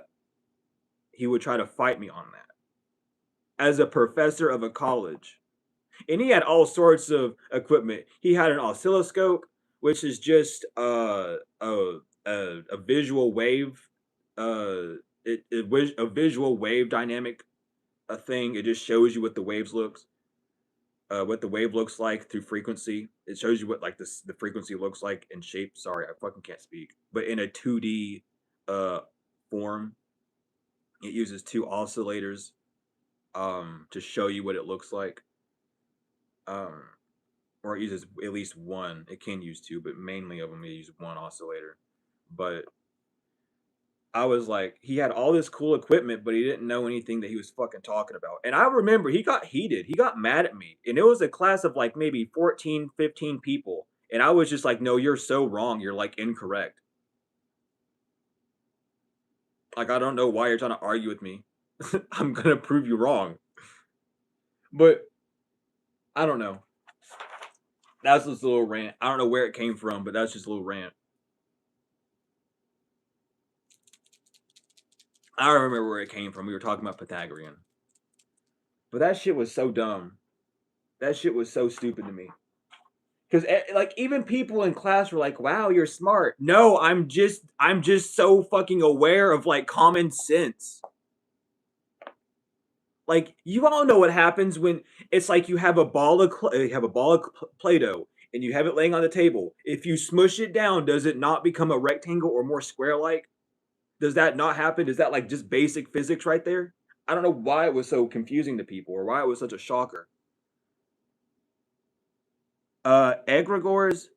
he would try to fight me on that. As a professor of a college. And he had all sorts of equipment. He had an oscilloscope, which is just a visual wave, a visual wave dynamic a thing. It just shows you what the wave looks like through frequency. It shows you what like the frequency looks like in shape. Sorry, I fucking can't speak. But in a 2D uh form, it uses two oscillators to show you what it looks like. Um, or it uses at least one. It can use two, but mainly of them they use one oscillator. But I was like, he had all this cool equipment, but he didn't know anything that he was fucking talking about. And I remember he got heated. He got mad at me. And it was a class of like maybe 14, 15 people. And I was just like, no, you're so wrong. You're like incorrect. Like, I don't know why you're trying to argue with me. I'm going to prove you wrong. But I don't know. That's just a little rant. I don't know where it came from, but that's just a little rant. I don't remember where it came from. We were talking about Pythagorean. But that shit was so dumb. That shit was so stupid to me. Because like even people in class were like, "Wow, you're smart." No, I'm just so fucking aware of like common sense. Like you all know what happens when it's like you have a ball of Play-Doh and you have it laying on the table. If you smush it down, does it not become a rectangle or more square-like? Does that not happen? Is that like just basic physics right there? I don't know why it was so confusing to people or why it was such a shocker. Egregores,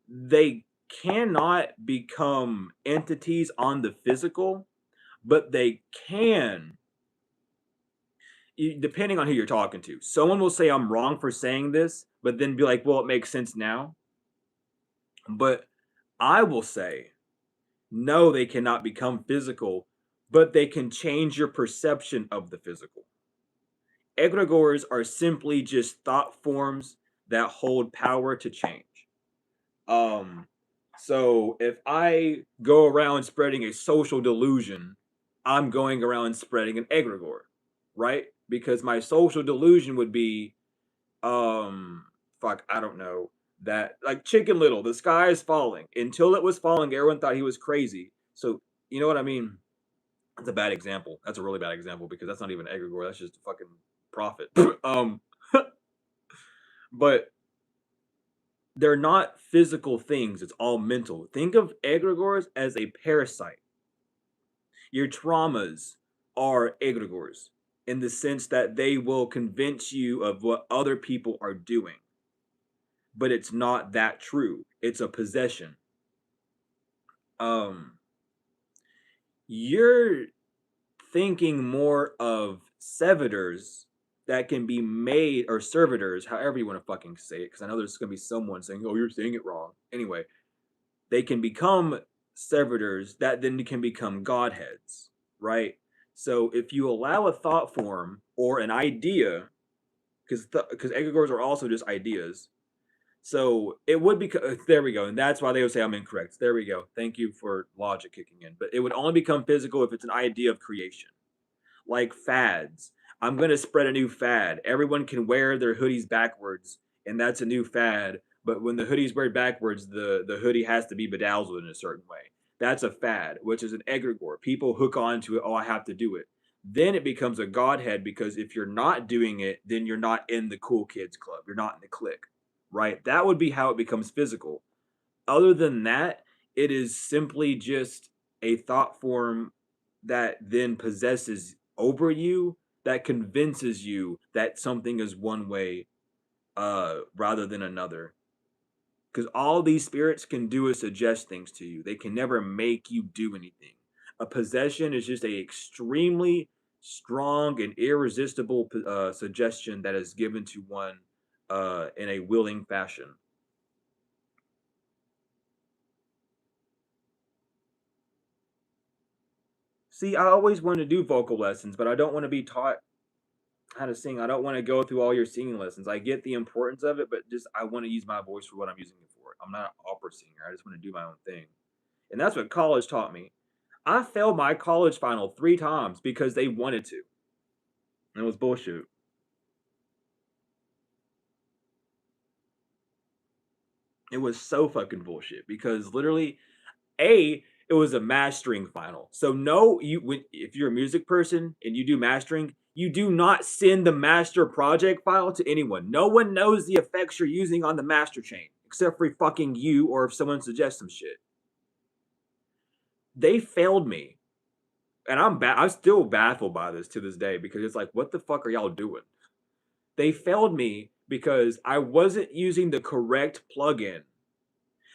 they cannot become entities on the physical, but they can, depending on who you're talking to. Someone will say I'm wrong for saying this, but then be like, well, it makes sense now. But I will say, no, they cannot become physical, but they can change your perception of the physical. Egregores are simply just thought forms that hold power to change. Um, so if I go around spreading a social delusion, I'm going around spreading an egregore, right? Because my social delusion would be, fuck, I don't know, that like Chicken Little, the sky is falling. Until it was falling, everyone thought he was crazy. So you know what I mean? That's a bad example. That's a really bad example because that's not even egregore. That's just a fucking prophet. But they're not physical things. It's all mental. Think of egregores as a parasite. Your traumas are egregores in the sense that they will convince you of what other people are doing. But it's not that true. It's a possession. Um, you're thinking more of servitors that can be made, or servitors, however you want to fucking say it, because I know there's going to be someone saying, oh, you're saying it wrong. Anyway, they can become servitors that then can become godheads, right? So if you allow a thought form or an idea, because egregores are also just ideas, so it would be there we go, and that's why they would say I'm incorrect. There we go. Thank you for logic kicking in. But it would only become physical if it's an idea of creation, like fads. I'm gonna spread a new fad. Everyone can wear their hoodies backwards, and that's a new fad. But when the hoodie's wear backwards, the hoodie has to be bedazzled in a certain way. That's a fad, which is an egregore. People hook on to it. Oh, I have to do it. Then it becomes a godhead because if you're not doing it, then you're not in the cool kids club. You're not in the clique, right? That would be how it becomes physical. Other than that, it is simply just a thought form that then possesses over you, that convinces you that something is one way rather than another. Because all these spirits can do is suggest things to you. They can never make you do anything. A possession is just a extremely strong and irresistible suggestion that is given to one in a willing fashion. See, I always wanted to do vocal lessons, but I don't want to be taught how to sing. I don't want to go through all your singing lessons. I get the importance of it, but just I want to use my voice for what I'm using it for. I'm not an opera singer. I just want to do my own thing. And that's what college taught me. I failed my college final 3 times because they wanted to. And it was bullshit. It was so fucking bullshit because literally it was a mastering final. So no, if you're a music person and you do mastering, you do not send the master project file to anyone. No one knows the effects you're using on the master chain except for fucking you or if someone suggests some shit. They failed me, and I'm still baffled by this to this day because it's like, what the fuck are y'all doing? They failed me because I wasn't using the correct plugin.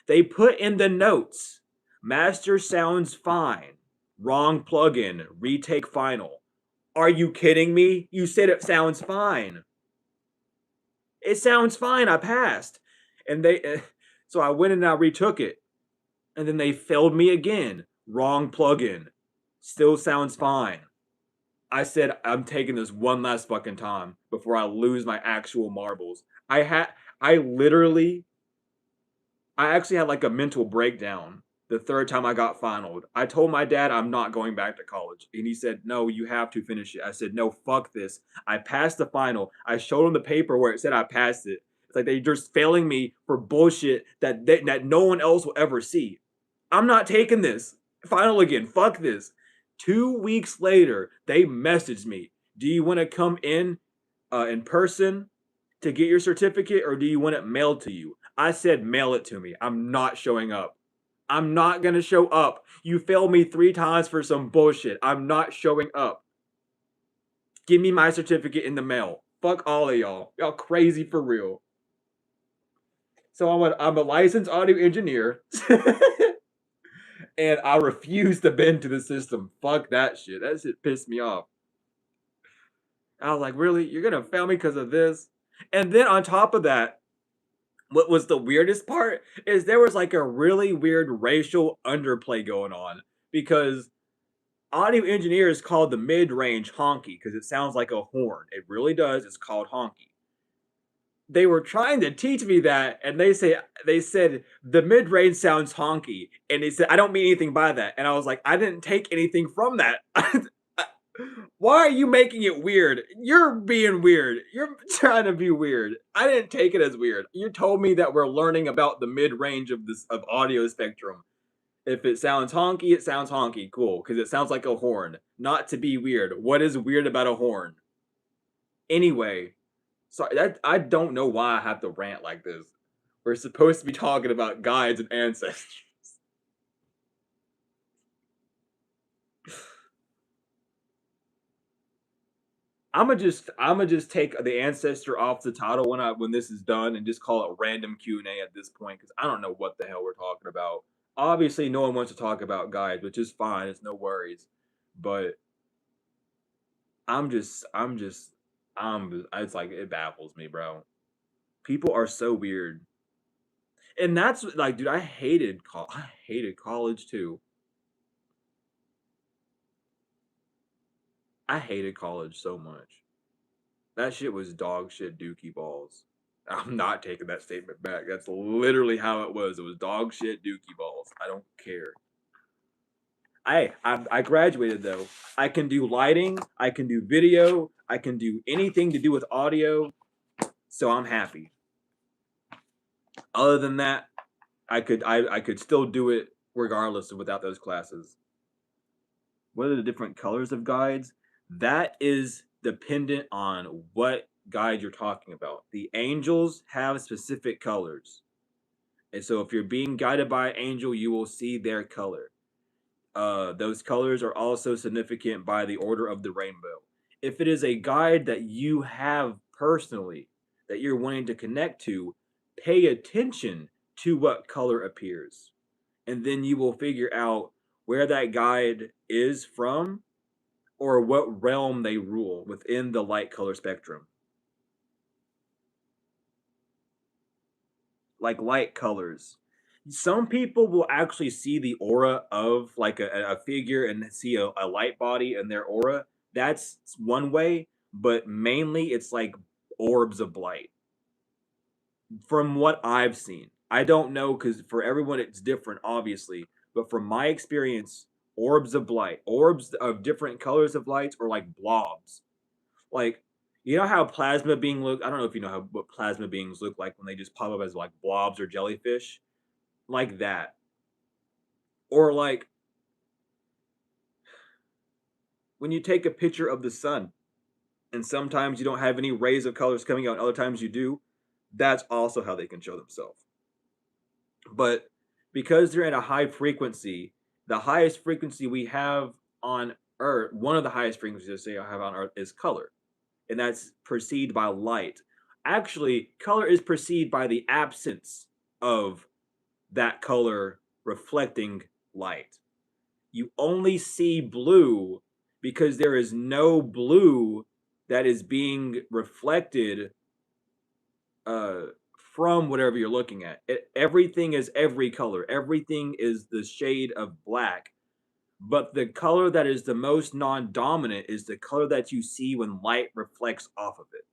They put in the notes, master sounds fine, wrong plugin, retake final. Are you kidding me? You said it sounds fine. It sounds fine. I passed. And so I went and I retook it. And then they failed me again. Wrong plugin. Still sounds fine. I said I'm taking this one last fucking time before I lose my actual marbles. I literally I actually had like a mental breakdown the third time I got finaled. I told my dad I'm not going back to college. And he said, "No, you have to finish it." I said, "No, fuck this. I passed the final." I showed him the paper where it said I passed it. It's like they're just failing me for bullshit that no one else will ever see. I'm not taking this. Final again. Fuck this. 2 weeks later, they messaged me. Do you want to come in person to get your certificate or do you want it mailed to you? I said mail it to me. I'm not showing up. I'm not going to show up. You failed me 3 times for some bullshit. I'm not showing up. Give me my certificate in the mail. Fuck all of y'all. Y'all crazy for real. So I'm a licensed audio engineer. And I refuse to bend to the system. Fuck that shit. That shit pissed me off. I was like, really? You're gonna fail me because of this? And then on top of that, what was the weirdest part is there was like a really weird racial underplay going on because audio engineers called the mid-range honky because it sounds like a horn. It really does. It's called honky. They were trying to teach me that, and they said the mid-range sounds honky, and they said I don't mean anything by that, and I was like I didn't take anything from that. Why are you making it weird? You're being weird. You're trying to be weird. I didn't take it as weird. You told me that we're learning about the mid-range of this of audio spectrum. If it sounds honky, it sounds honky. Cool, because it sounds like a horn. Not to be weird. What is weird about a horn? Anyway, sorry, that I don't know why I have to rant like this. We're supposed to be talking about guides and ancestors. I'm gonna just take the ancestor off the title when this is done and just call it random Q&A at this point because I don't know what the hell we're talking about. Obviously, no one wants to talk about guides, which is fine. It's no worries. But I'm just I'm just it's like it baffles me, bro. People are so weird. And that's like, dude, I hated college too. I hated college so much. That shit was dog shit dookie balls. I'm not taking that statement back. That's literally how it was. It was dog shit dookie balls. I don't care. I graduated though. I can do lighting. I can do video. I can do anything to do with audio. So I'm happy. Other than that, I could still do it regardless of without those classes. What are the different colors of guides? That is dependent on what guide you're talking about. The angels have specific colors. And so if you're being guided by an angel, you will see their color. Those colors are also significant by the order of the rainbow. If it is a guide that you have personally that you're wanting to connect to, pay attention to what color appears. And then you will figure out where that guide is from or what realm they rule within the light color spectrum. Like light colors. Some people will actually see the aura of like a figure and see a light body in their aura. That's one way, but mainly it's like orbs of light. From what I've seen, I don't know because for everyone it's different, obviously. But from my experience, orbs of light, orbs of different colors of lights, or like blobs. Like, you know how plasma being look? I don't know if you know what plasma beings look like when they just pop up as like blobs or jellyfish, like that, or like when you take a picture of the sun, and sometimes you don't have any rays of colors coming out, and other times you do. That's also how they can show themselves. But because they're at a high frequency, the highest frequency we have on Earth, one of the highest frequencies I have on Earth is color, and that's perceived by light. Actually, color is perceived by the absence of that color reflecting light. You only see blue because there is no blue that is being reflected uh, from whatever you're looking at. Everything is every color. Everything is the shade of black. But the color that is the most non-dominant is the color that you see when light reflects off of it,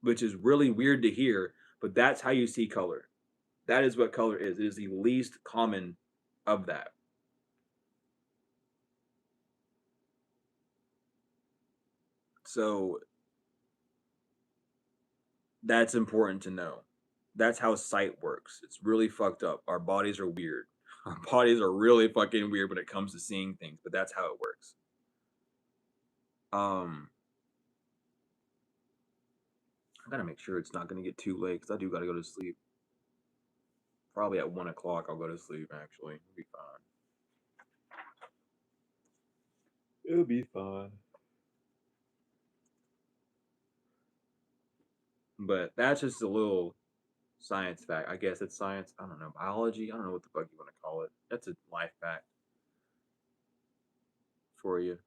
which is really weird to hear, but that's how you see color. That is what color is. It is the least common of that. So that's important to know. That's how sight works. It's really fucked up. Our bodies are weird. Our bodies are really fucking weird when it comes to seeing things, but that's how it works. Um, I gotta make sure it's not gonna get too late because I do gotta go to sleep. Probably at 1 o'clock I'll go to sleep. Actually, it'll be fine. It'll be fine. But that's just a little science fact. I guess it's science. I don't know, biology. I don't know what the fuck you want to call it. That's a life fact for you.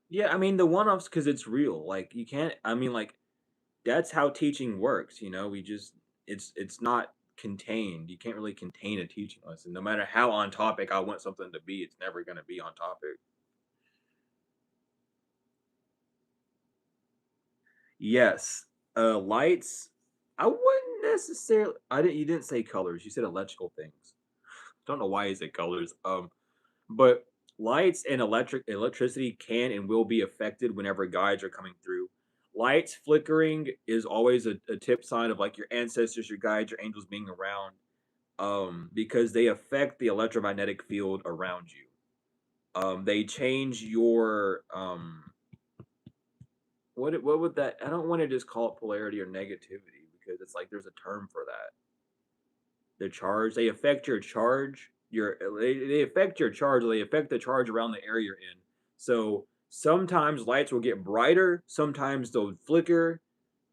Yeah, I mean the one-offs because it's real. Like you can't. I mean, like that's how teaching works. We just it's not contained. You can't really contain a teaching lesson. No matter how on topic I want something to be, it's never gonna be on topic. Yes. Lights. I wouldn't necessarily. I didn't. You didn't say colors. You said electrical things. Don't know why you said colors. But lights and electricity can and will be affected whenever guides are coming through. Lights flickering is always a tip sign of like your ancestors, your guides, your angels being around. Because they affect the electromagnetic field around you. They change your what would that? I don't want to just call it polarity or negativity because it's like there's a term for that. The charge, they affect your charge. They affect your charge. They affect the charge around the area you're in. So sometimes lights will get brighter. Sometimes they'll flicker.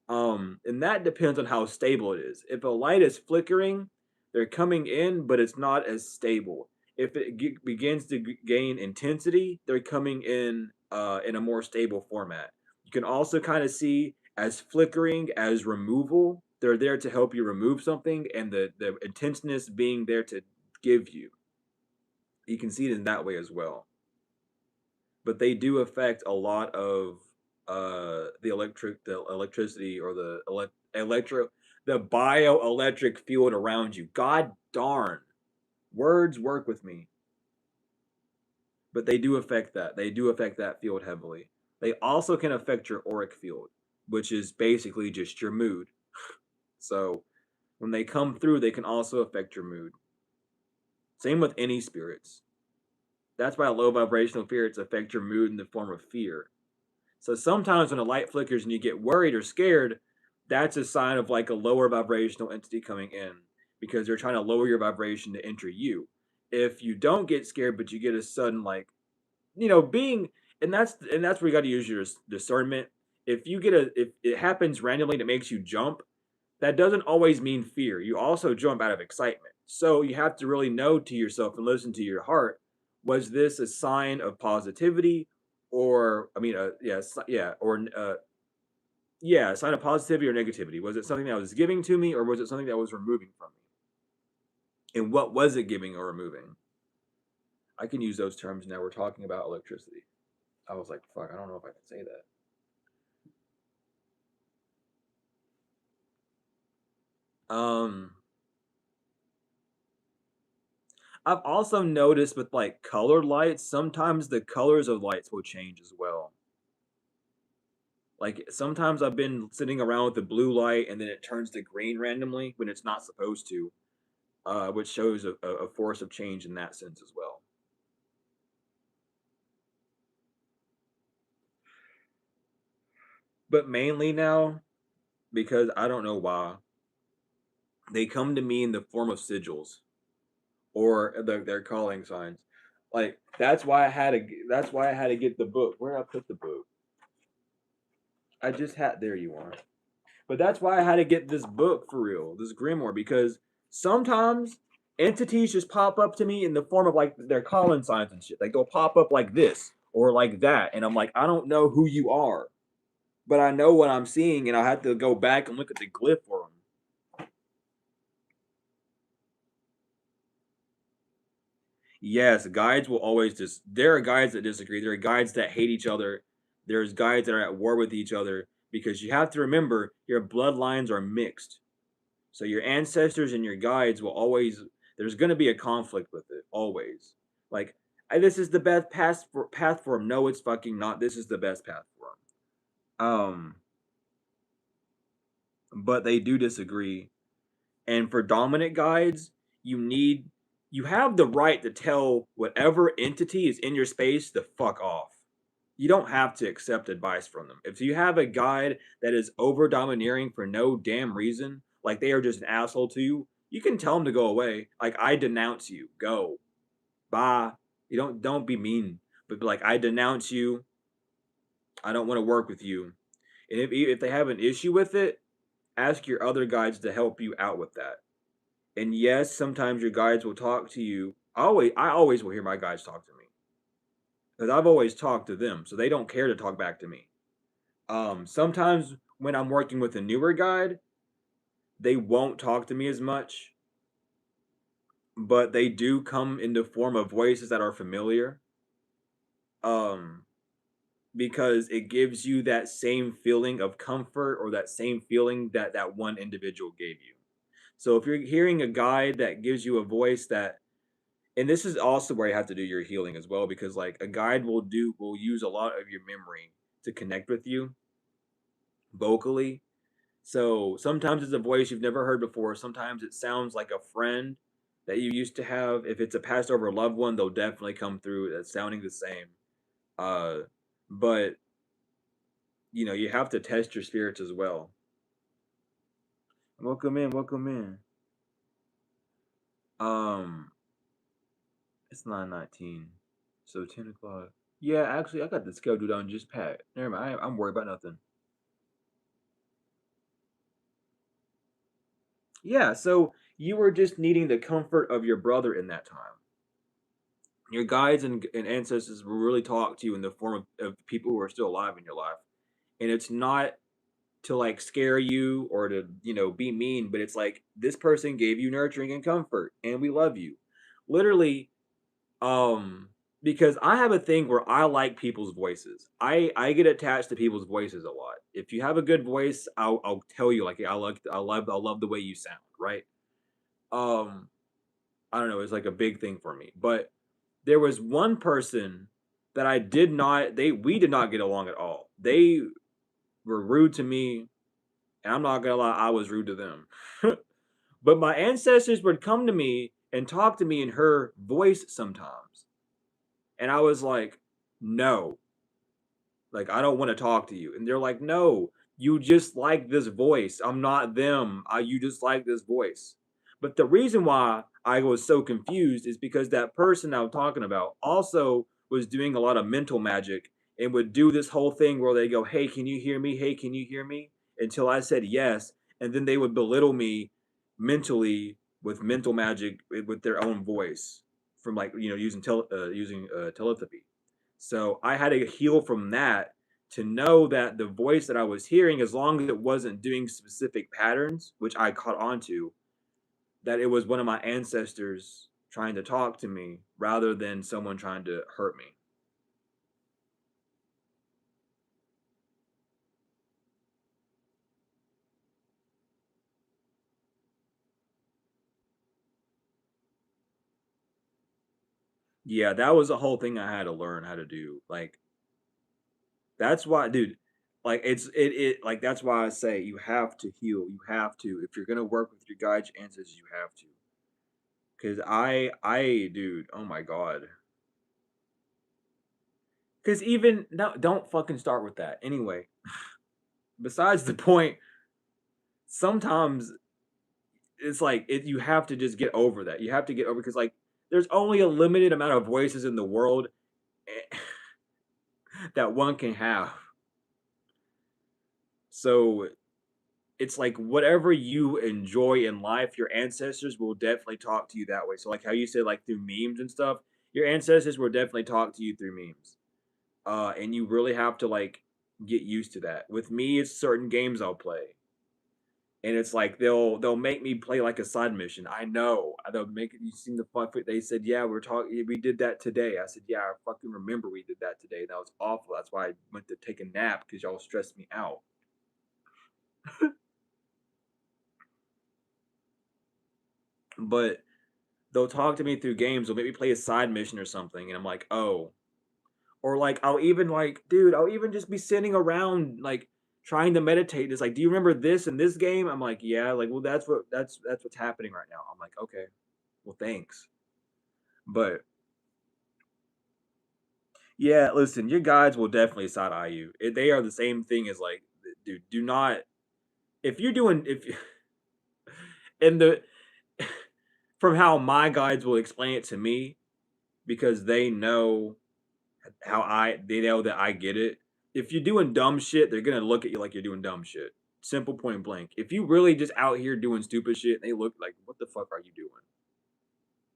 And that depends on how stable it is. If a light is flickering, they're coming in, but it's not as stable. if it begins to gain intensity, they're coming in a more stable format. You can also kind of see as flickering as removal. They're there to help you remove something, and the intenseness being there to give you. You can see it in that way as well. But they do affect a lot of the electricity or the bioelectric field around you. God darn, words work with me. But they do affect that. They do affect that field heavily. They also can affect your auric field, which is basically just your mood. So when they come through, they can also affect your mood. Same with any spirits. That's why low vibrational spirits affect your mood in the form of fear. So sometimes when a light flickers and you get worried or scared, that's a sign of like a lower vibrational entity coming in because they're trying to lower your vibration to enter you. If you don't get scared, but you get a sudden like, being, and that's where you got to use your discernment. If it happens randomly that makes you jump, that doesn't always mean fear. You also jump out of excitement. So you have to really know to yourself and listen to your heart. Was this a sign of positivity, or I mean, yeah, or yeah, a sign of positivity or negativity? Was it something that was giving to me, or was it something that was removing from me? And what was it giving or removing? I can use those terms now. We're talking about electricity. I was like, fuck, I don't know if I can say that. I've also noticed with like colored lights, sometimes the colors of lights will change as well. Like sometimes I've been sitting around with the blue light and then it turns to green randomly when it's not supposed to, which shows a force of change in that sense as well. But mainly now, because I don't know why, they come to me in the form of sigils or their calling signs. Like that's why I had to get the book. Where did I put the book? I just had there you are. But that's why I had to get this book for real, this grimoire, because sometimes entities just pop up to me in the form of like their calling signs and shit. Like they'll pop up like this or like that, and I'm like, I don't know who you are, but I know what I'm seeing, and I have to go back and look at the glyph for them. Yes, guides will always just. There are guides that disagree. There are guides that hate each other. There's guides that are at war with each other because you have to remember your bloodlines are mixed. So your ancestors and your guides will always there's going to be a conflict with it always. Like this is the best path for him. No, it's fucking not. This is the best path for him. But they do disagree. And for dominant guides, you need you have the right to tell whatever entity is in your space to fuck off. You don't have to accept advice from them. If you have a guide that is over domineering for no damn reason, like they are just an asshole to you, you can tell them to go away. Like I denounce you. Go. Bye. You don't be mean. But like I denounce you. I don't want to work with you. And if they have an issue with it, ask your other guides to help you out with that. And yes, sometimes your guides will talk to you. I always will hear my guides talk to me because I've always talked to them, so they don't care to talk back to me. Sometimes when I'm working with a newer guide, they won't talk to me as much, but they do come in the form of voices that are familiar. Um, because it gives you that same feeling of comfort or that same feeling that that one individual gave you. So if you're hearing a guide that gives you a voice that, and this is also where you have to do your healing as well, because like a guide will use a lot of your memory to connect with you vocally. So sometimes it's a voice you've never heard before. Sometimes it sounds like a friend that you used to have. If it's a passed over loved one, they'll definitely come through that's sounding the same. Uh, but you have to test your spirits as well. Welcome in, welcome in. Um, it's 9:19, so 10 o'clock. Yeah, actually, I got the schedule down just pat. Never mind, I'm worried about nothing. Yeah, so you were just needing the comfort of your brother in that time. Your guides and ancestors will really talk to you in the form of people who are still alive in your life. And it's not to like scare you or to, be mean, but it's like this person gave you nurturing and comfort and we love you. Literally, because I have a thing where I like people's voices. I get attached to people's voices a lot. If you have a good voice, I'll tell you like I love the way you sound, right? Um I don't know, it's like a big thing for me. But there was one person that I did not they we did not get along at all. They were rude to me, and I'm not gonna lie, I was rude to them. But my ancestors would come to me and talk to me in her voice sometimes. And I was like, no, like, I don't want to talk to you. And they're like, no, you just like this voice. I'm not them. You just like this voice. But the reason why I was so confused is because that person I'm talking about also was doing a lot of mental magic and would do this whole thing where they go, hey, can you hear me? Hey, can you hear me? Until I said yes. And then they would belittle me mentally with mental magic with their own voice from like, using telepathy. So I had to heal from that to know that the voice that I was hearing, as long as it wasn't doing specific patterns, which I caught on to, that it was one of my ancestors trying to talk to me rather than someone trying to hurt me. Yeah, that was a whole thing I had to learn how to do. Like that's why, dude. Like like that's why I say you have to heal. You have to if you're gonna work with your guides, your ancestors. You have to. Cause dude. Oh my god. Cause even no, don't fucking start with that. Anyway, besides the point, sometimes it's like you have to just get over that. You have to get over because like there's only a limited amount of voices in the world that one can have. So it's like whatever you enjoy in life, your ancestors will definitely talk to you that way. So like how you said like through memes and stuff, your ancestors will definitely talk to you through memes. And you really have to like get used to that. With me, it's certain games I'll play. And it's like they'll make me play like a side mission. I know they'll make it. You seen the fun? They said, "Yeah, we're talking. We did that today." I said, "Yeah, I fucking remember we did that today. That was awful. That's why I went to take a nap because y'all stressed me out." But they'll talk to me through games. They'll make me play a side mission or something, and I'm like, "Oh." Or like I'll even like, dude, I'll even just be sitting around like trying to meditate. It's like, "Do you remember this in this game?" I'm like, "Yeah." Like, well, that's what's happening right now. I'm like, "Okay, well, thanks." But yeah, listen, your guides will definitely side eye you. They are the same thing as like, dude, do not if you're doing if and the from how my guides will explain it to me because they know that I get it. If you're doing dumb shit, they're gonna look at you like you're doing dumb shit. Simple point blank. If you really just out here doing stupid shit, they look like, what the fuck are you doing?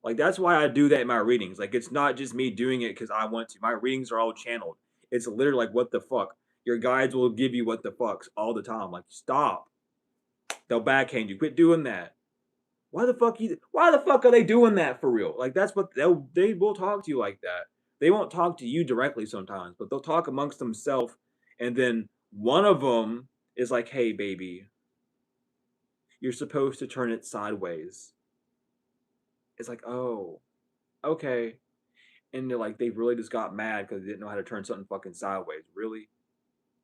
Like that's why I do that in my readings. Like it's not just me doing it because I want to. My readings are all channeled. It's literally like what the fuck. Your guides will give you what the fucks all the time. Like stop. They'll backhand you. Quit doing that. Why the fuck are they doing that for real? Like that's what they will talk to you like that. They won't talk to you directly sometimes, but they'll talk amongst themselves and then one of them is like, "Hey baby, you're supposed to turn it sideways." It's like, "Oh, okay." And they're like they really just got mad because they didn't know how to turn something fucking sideways. Really,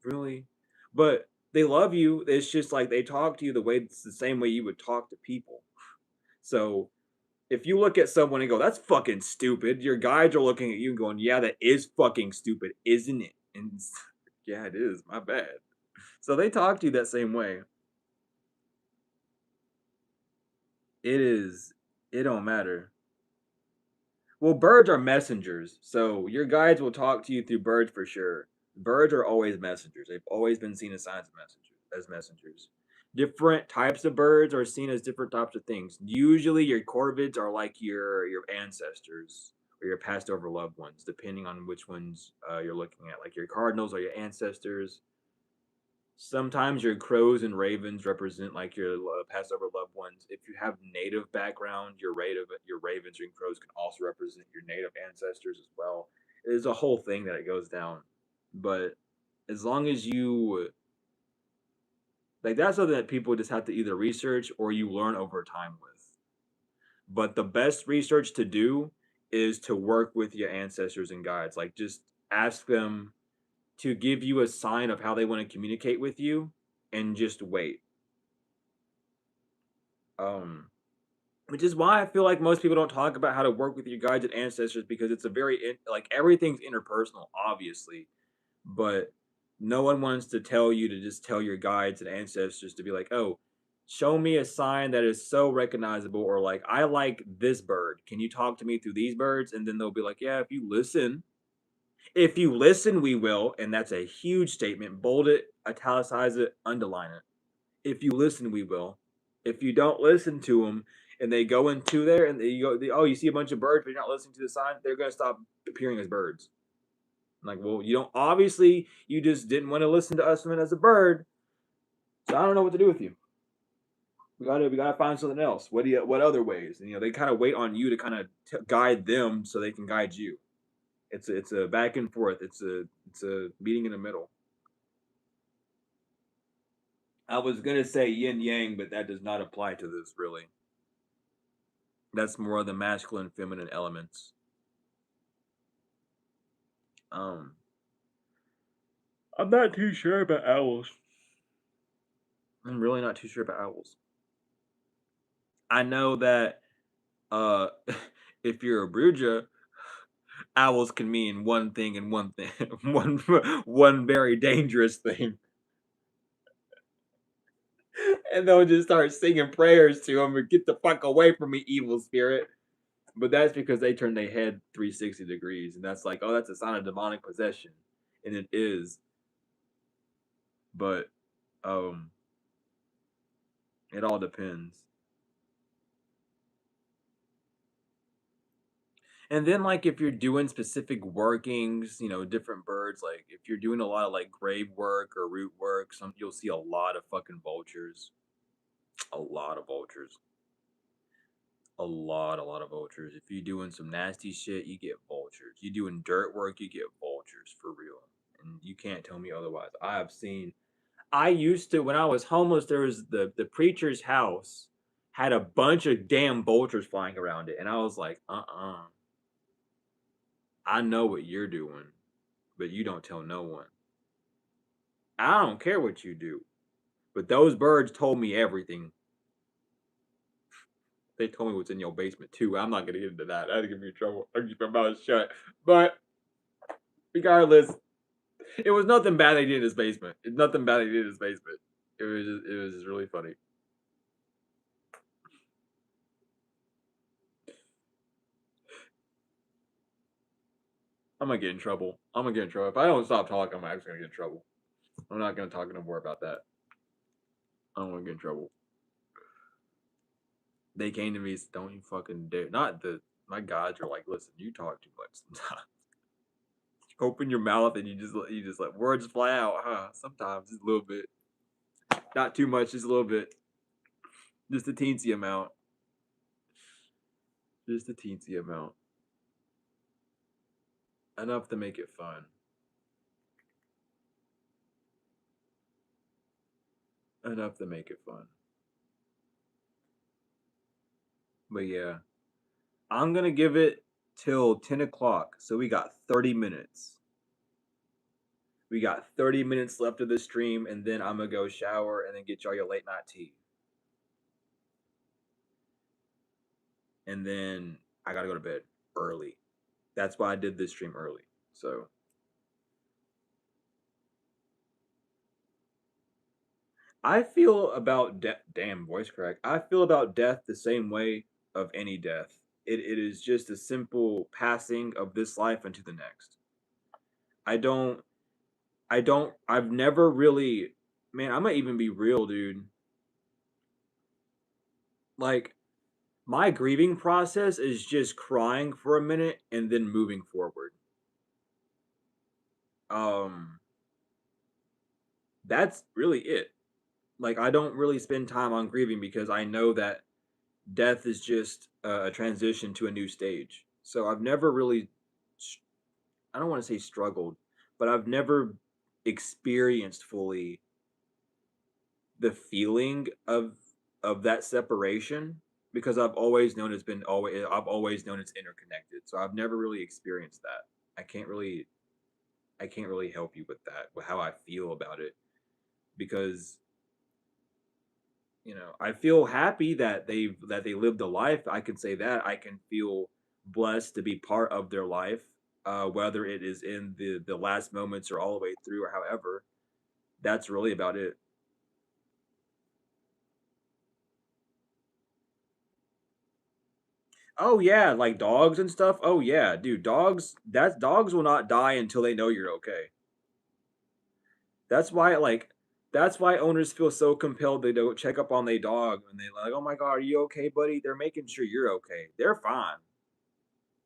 really, but they love you. It's just like they talk to you it's the same way you would talk to people. So if you look at someone and go, "That's fucking stupid," your guides are looking at you and going, "Yeah, that is fucking stupid, isn't it?" And yeah, it is. My bad. So they talk to you that same way. It is. It don't matter. Well, birds are messengers, so your guides will talk to you through birds for sure. Birds are always messengers. They've always been seen as signs of messengers. Different types of birds are seen as different types of things. Usually, your corvids are like your ancestors, or your passed over loved ones, depending on which ones you're looking at. Like your cardinals are your ancestors. Sometimes your crows and ravens represent like your passed over loved ones. If you have native background, your ravens and crows can also represent your native ancestors as well. There's a whole thing that it goes down, but as long as you like, that's something that people just have to either research or you learn over time with. But the best research to do is to work with your ancestors and guides. Like, just ask them to give you a sign of how they want to communicate with you, and just wait. Um, which is why I feel like most people don't talk about how to work with your guides and ancestors, because it's a like everything's interpersonal, obviously, but no one wants to tell you to just tell your guides and ancestors to be like, oh, show me a sign that is so recognizable, or like, I like this bird. Can you talk to me through these birds? And then they'll be like, yeah, if you listen, we will. And that's a huge statement. Bold it, italicize it, underline it. If you listen, we will. If you don't listen to them and they go into there and oh, you see a bunch of birds, but you're not listening to the sign, they're going to stop appearing as birds. I'm like, well, you don't, obviously, you just didn't want to listen to us as a bird. So I don't know what to do with you. We gotta find something else. What other ways? And they kind of wait on you to kind of guide them so they can guide you. It's a back and forth. It's a meeting in the middle. I was gonna say yin yang, but that does not apply to this really. That's more of the masculine, feminine elements. Um, I'm not too sure about owls. I'm really not too sure about owls. I know that uh, if you're a Bruja, owls can mean one thing and one thing, one very dangerous thing, and they'll just start singing prayers to him and get the fuck away from me, evil spirit. But that's because they turn their head 360 degrees, and that's like, oh, that's a sign of demonic possession, and it is. But um, it all depends. And then, like, if you're doing specific workings, different birds, like if you're doing a lot of like grave work or root work, you'll see a lot of fucking vultures. A lot of vultures. A lot of vultures. If you're doing some nasty shit, you get vultures. You doing dirt work, you get vultures for real. And you can't tell me otherwise. I used to, when I was homeless, there was the preacher's house had a bunch of damn vultures flying around it. And I was like, I know what you're doing, but you don't tell no one. I don't care what you do. But those birds told me everything. They told me what's in your basement too. I'm not gonna get into that. That'd get me in trouble. I'll keep my mouth shut. But regardless, it was nothing bad they did in his basement. It's nothing bad they did in his basement. It was just really funny. I'm gonna get in trouble. I'm gonna get in trouble. If I don't stop talking, I'm actually gonna get in trouble. I'm not gonna talk no more about that. I don't wanna get in trouble. They came to me and said, don't you fucking dare. Not the My gods are like, listen, you talk too much sometimes. Open your mouth and you just let words fly out, huh? Sometimes just a little bit. Not too much, just a little bit. Just a teensy amount. Just a teensy amount. Enough to make it fun. Enough to make it fun. But yeah, I'm gonna give it till 10 o'clock. So we got 30 minutes. We got 30 minutes left of the stream, and then I'm gonna go shower and then get y'all your late night tea. And then I gotta go to bed early. That's why I did this stream early. So I feel about death. Damn, voice crack. I feel about death the same way of any death. It is just a simple passing of this life into the next. I don't. I don't. I've never really. Man, I might even be real, dude. Like, My grieving process is just crying for a minute and then moving forward. Um, that's really it. Like I don't really spend time on grieving because I know that death is just a transition to a new stage. So I've never really, I don't want to say struggled, but I've never experienced fully the feeling of that separation because I've always known it's interconnected. So I've never really experienced that. I can't really I can't really help you with that, with how I feel about it because I feel happy that they lived a life. I can say that. I can feel blessed to be part of their life, whether it is in the last moments or all the way through or however. That's really about it. Oh yeah, like dogs and stuff. Oh yeah, dude, dogs will not die until they know you're okay. That's why that's why owners feel so compelled to go check up on their dog when they like, "Oh my god, are you okay, buddy?" They're making sure you're okay. They're fine.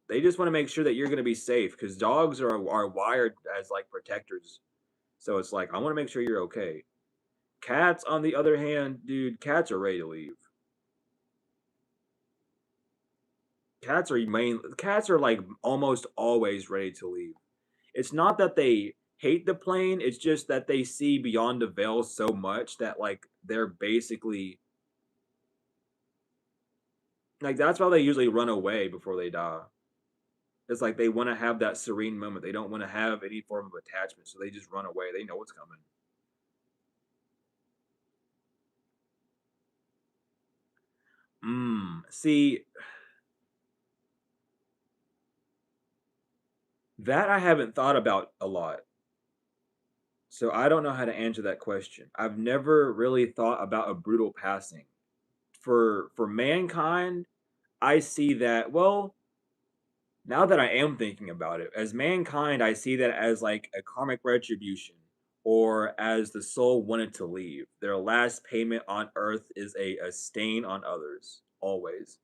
They just want to make sure that you're going to be safe cuz dogs are wired as like protectors. So it's like, I want to make sure you're okay. Cats on the other hand, dude, cats are ready to leave. Cats are like almost always ready to leave. It's not that they hate the plane, it's just that they see beyond the veil so much that like they're basically like that's why they usually run away before they die. It's like they want to have that serene moment. They don't want to have any form of attachment, so they just run away. They know what's coming. See, that I haven't thought about a lot. So I don't know how to answer that question. I've never really thought about a brutal passing. For mankind, I see that, well, now that I am thinking about it, as mankind, I see that as like a karmic retribution or as the soul wanted to leave. Their last payment on earth is a stain on others, always.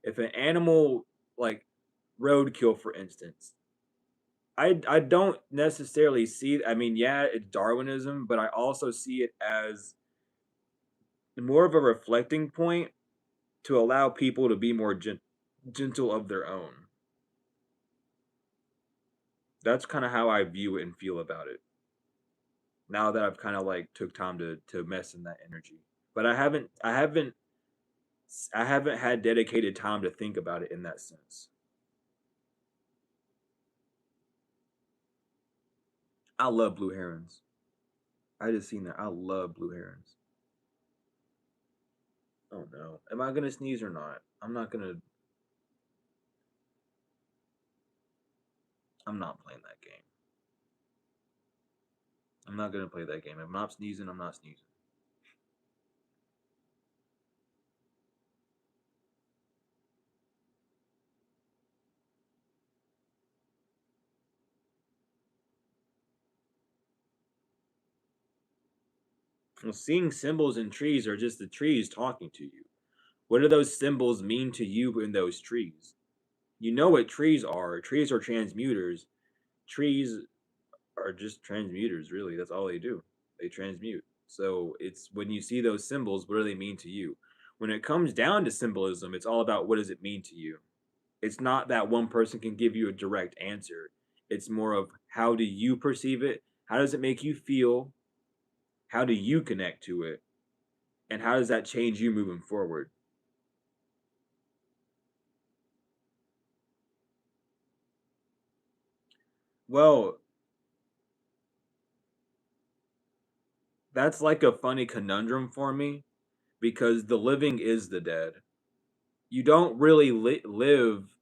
If an animal, like roadkill, for instance, I don't necessarily see, I mean, yeah, it's Darwinism, but I also see it as more of a reflecting point to allow people to be more gentle of their own. That's kind of how I view it and feel about it. Now that I've kind of like took time to mess in that energy. But I haven't had dedicated time to think about it in that sense. I love blue herons. I just seen that. I love blue herons. Oh no. Am I gonna sneeze or not? I'm not playing that game. I'm not gonna play that game. If I'm not sneezing, I'm not sneezing. Well, seeing symbols in trees are just the trees talking to you. What do those symbols mean to you in those trees? You know what trees are. Trees are transmuters. Trees are just transmuters, really. That's all they do. They transmute. So it's when you see those symbols, what do they mean to you? When it comes down to symbolism, it's all about what does it mean to you. It's not that one person can give you a direct answer. It's more of how do you perceive it? How does it make you feel? How do you connect to it? And how does that change you moving forward? Well, that's like a funny conundrum for me because the living is the dead. You don't really live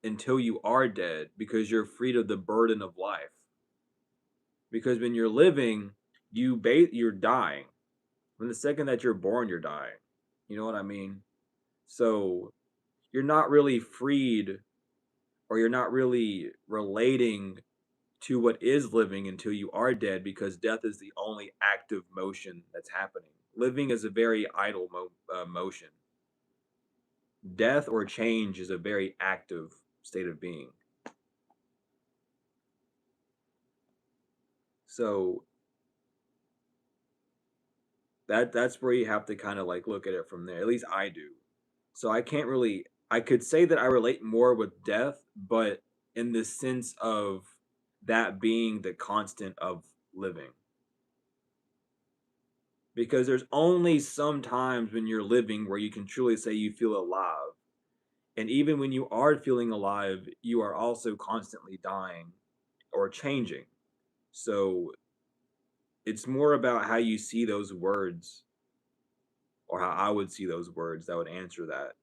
until you are dead because you're freed of the burden of life. Because when you're living, you're dying. When the second that you're born, you're dying. You know what I mean? So you're not really freed or you're not really relating to what is living until you are dead because death is the only active motion that's happening. Living is a very idle motion. Death or change is a very active state of being. So that's where you have to kind of like look at it from there. At least I do. So I can't really I could say that I relate more with death, but in the sense of that being the constant of living. Because there's only some times when you're living where you can truly say you feel alive. And even when you are feeling alive, you are also constantly dying or changing. So it's more about how you see those words, or how I would see those words that would answer that.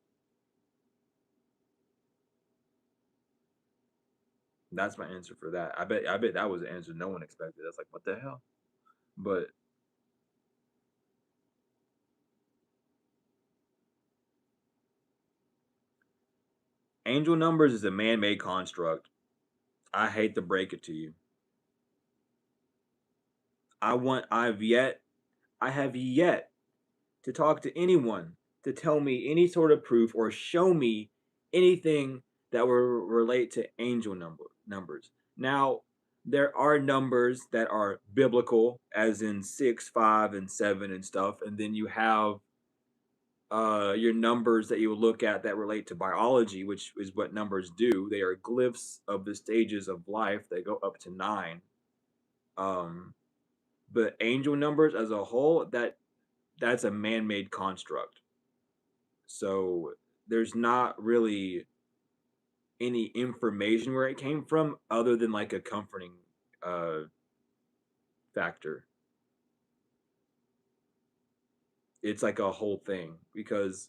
That's my answer for that. I bet that was an answer no one expected. That's like, what the hell? But angel numbers is a man-made construct. I hate to break it to you. I want I have yet to talk to anyone to tell me any sort of proof or show me anything that will relate to angel numbers. Now, there are numbers that are biblical, as in 6, 5, and 7 and stuff, and then you have your numbers that you will look at that relate to biology, which is what numbers do. They are glyphs of the stages of life. They go up to 9. Um, but angel numbers as a whole, that's a man-made construct. So there's not really any information where it came from other than like a comforting uh, factor. It's like a whole thing because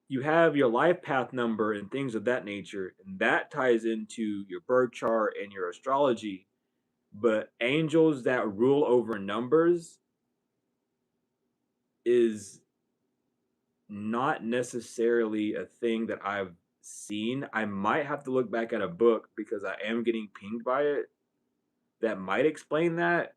you have your life path number and things of that nature, and that ties into your birth chart and your astrology. But angels that rule over numbers is not necessarily a thing that I've seen. I might have to look back at a book because I am getting pinged by it that might explain that,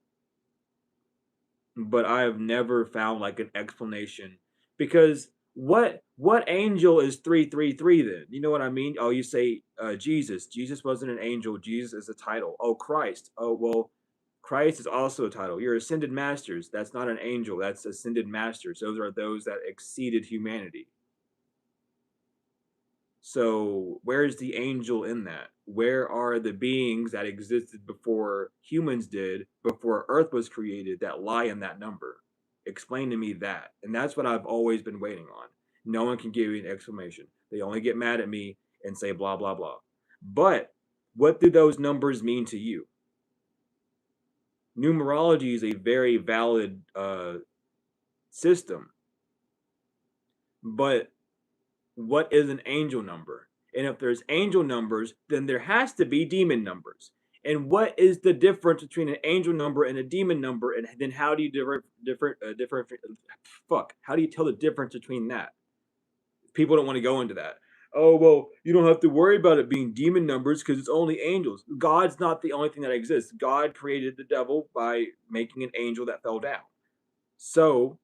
but I've never found like an explanation because what angel is 333 then? You know what I mean? Oh, you say Jesus. Jesus wasn't an angel. Jesus is a title. Oh, Christ. Oh, well, Christ is also a title. You're ascended masters. That's not an angel. That's ascended masters. Those are those that exceeded humanity. So, where's the angel in that? Where are the beings that existed before humans did, before Earth was created, that lie in that number? Explain to me that. And that's what I've always been waiting on. No one can give me an explanation. They only get mad at me and say blah, blah, blah. But what do those numbers mean to you? Numerology is a very valid system, but what is an angel number? And if there's angel numbers, then there has to be demon numbers. And what is the difference between an angel number and a demon number? And then how do you fuck? How do you tell the difference between that? People don't want to go into that. Oh well, you don't have to worry about it being demon numbers because it's only angels. God's not the only thing that exists. God created the devil by making an angel that fell down. So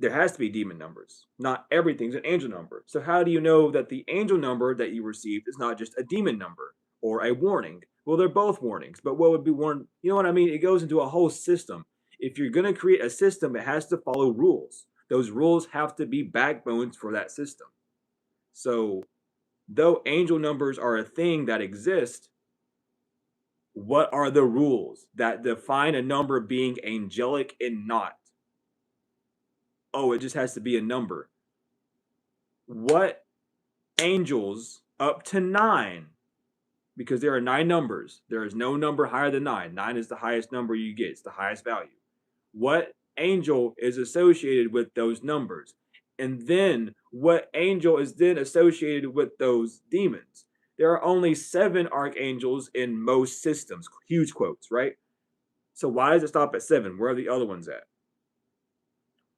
there has to be demon numbers. Not everything's an angel number. So how do you know that the angel number that you received is not just a demon number or a warning? Well, they're both warnings, but what would be warned? You know what I mean? It goes into a whole system. If you're going to create a system, it has to follow rules. Those rules have to be backbones for that system. So, though angel numbers are a thing that exist, what are the rules that define a number being angelic and not? Oh, it just has to be a number. What angels up to 9, because there are 9 numbers. There is no number higher than 9. 9 is the highest number you get, it's the highest value. What angel is associated with those numbers? And then what angel is then associated with those demons? There are only 7 archangels in most systems, huge quotes, right? So why does it stop at 7? Where are the other ones at?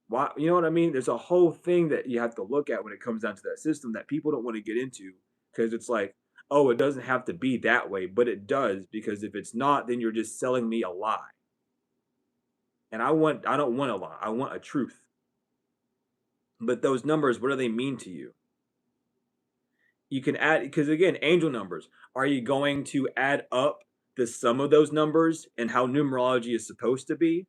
Why, you know what I mean? There's a whole thing that you have to look at when it comes down to that system that people don't want to get into because it's like, oh, it doesn't have to be that way, but it does because if it's not, then you're just selling me a lie. And I don't want a lie. I want a truth. But those numbers, what do they mean to you? You can add, because again, angel numbers. Are you going to add up the sum of those numbers and how numerology is supposed to be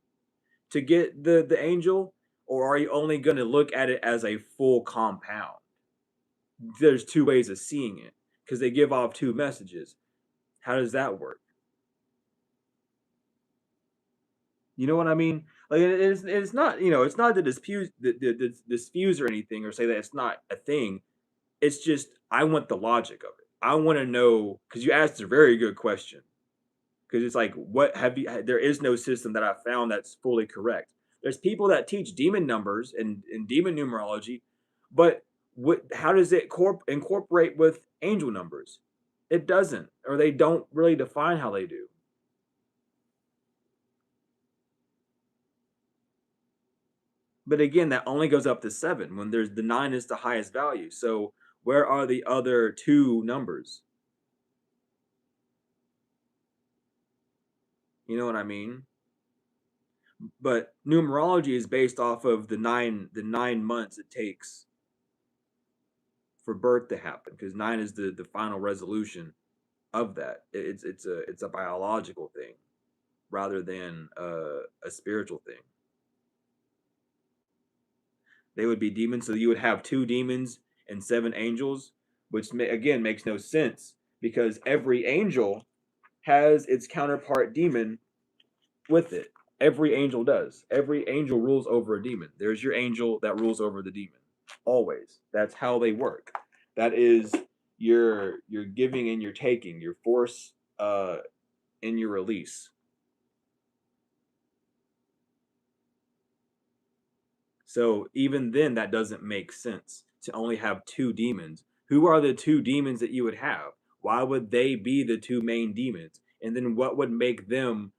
to get the angel, or are you only going to look at it as a full compound? There's two ways of seeing it because they give off two messages. How does that work? You know what I mean? Like it's not, it's not to dispute or anything or say that it's not a thing. It's just I want the logic of it. I want to know because you asked a very good question. Because it's like, what have you? There is no system that I found that's fully correct. There's people that teach demon numbers and demon numerology, but how does it incorporate with angel numbers? It doesn't, or they don't really define how they do. But again, that only goes up to 7 when there's the 9 is the highest value. So where are the other two numbers? You know what I mean? But numerology is based off of the 9 months it takes for birth to happen because 9 is the final resolution of that. It's a biological thing rather than a spiritual thing. They would be demons, so you would have 2 demons and 7 angels, which again makes no sense because every angel has its counterpart demon with it. Every angel does. Every angel rules over a demon. There's your angel that rules over the demon. Always. That's how they work. That is your giving and your taking, your force and your release. So even then that doesn't make sense to only have 2 demons. Who are the 2 demons that you would have? Why would they be the 2 main demons? And then what would make them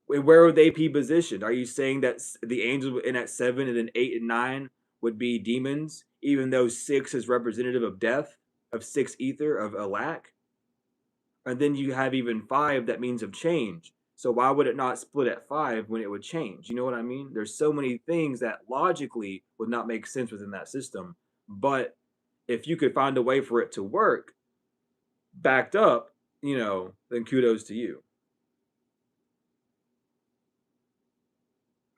where would they be positioned? Are you saying that the angels in at 7 and then 8 and 9 would be demons, even though 6 is representative of death, of 6 ether, of a lack? And then you have even 5 that means of change. So why would it not split at 5 when it would change? You know what I mean? There's so many things that logically would not make sense within that system. But if you could find a way for it to work backed up, then kudos to you.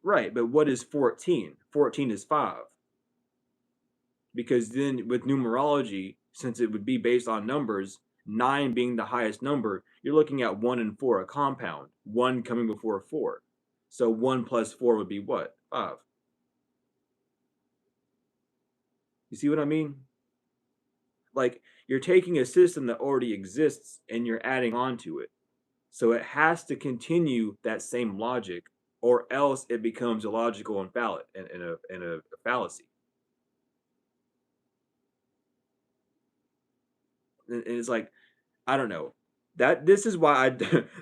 Right, but what is 14? 14 is 5. Because then with numerology, since it would be based on numbers, 9 being the highest number, you're looking at 1 and 4, a compound, 1 coming before 4. So 1 plus 4 would be what? 5. You see what I mean? Like, you're taking a system that already exists and you're adding on to it. So it has to continue that same logic, or else it becomes illogical and a fallacy. And it's like, I don't know. This is why I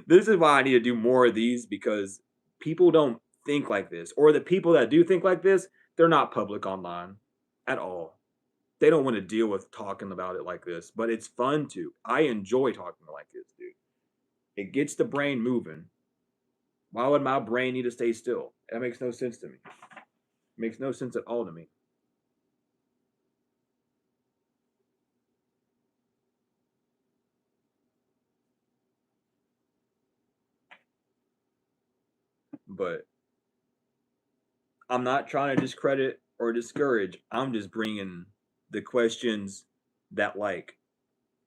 this is why I need to do more of these because people don't think like this, or the people that do think like this, they're not public online at all. They don't want to deal with talking about it like this, but it's fun to. I enjoy talking like this, dude. It gets the brain moving. Why would my brain need to stay still? That makes no sense to me. It makes no sense at all to me. But I'm not trying to discredit or discourage. I'm just bringing the questions that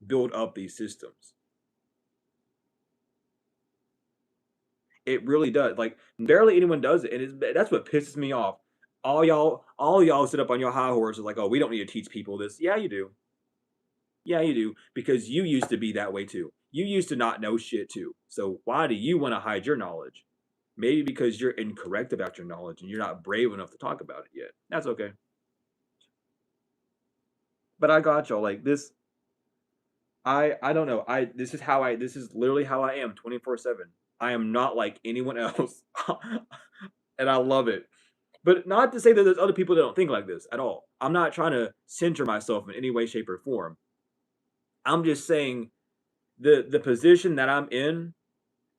build up these systems. It really does. Like barely anyone does it, and that's what pisses me off. All y'all sit up on your high horses like, oh, we don't need to teach people this. Yeah, you do. Yeah, you do because you used to be that way too. You used to not know shit too. So why do you want to hide your knowledge? Maybe because you're incorrect about your knowledge and you're not brave enough to talk about it yet. That's okay. But I got y'all like this. I don't know. This is literally how I am 24/7. I am not like anyone else. And I love it. But not to say that there's other people that don't think like this at all. I'm not trying to center myself in any way, shape, or form. I'm just saying the position that I'm in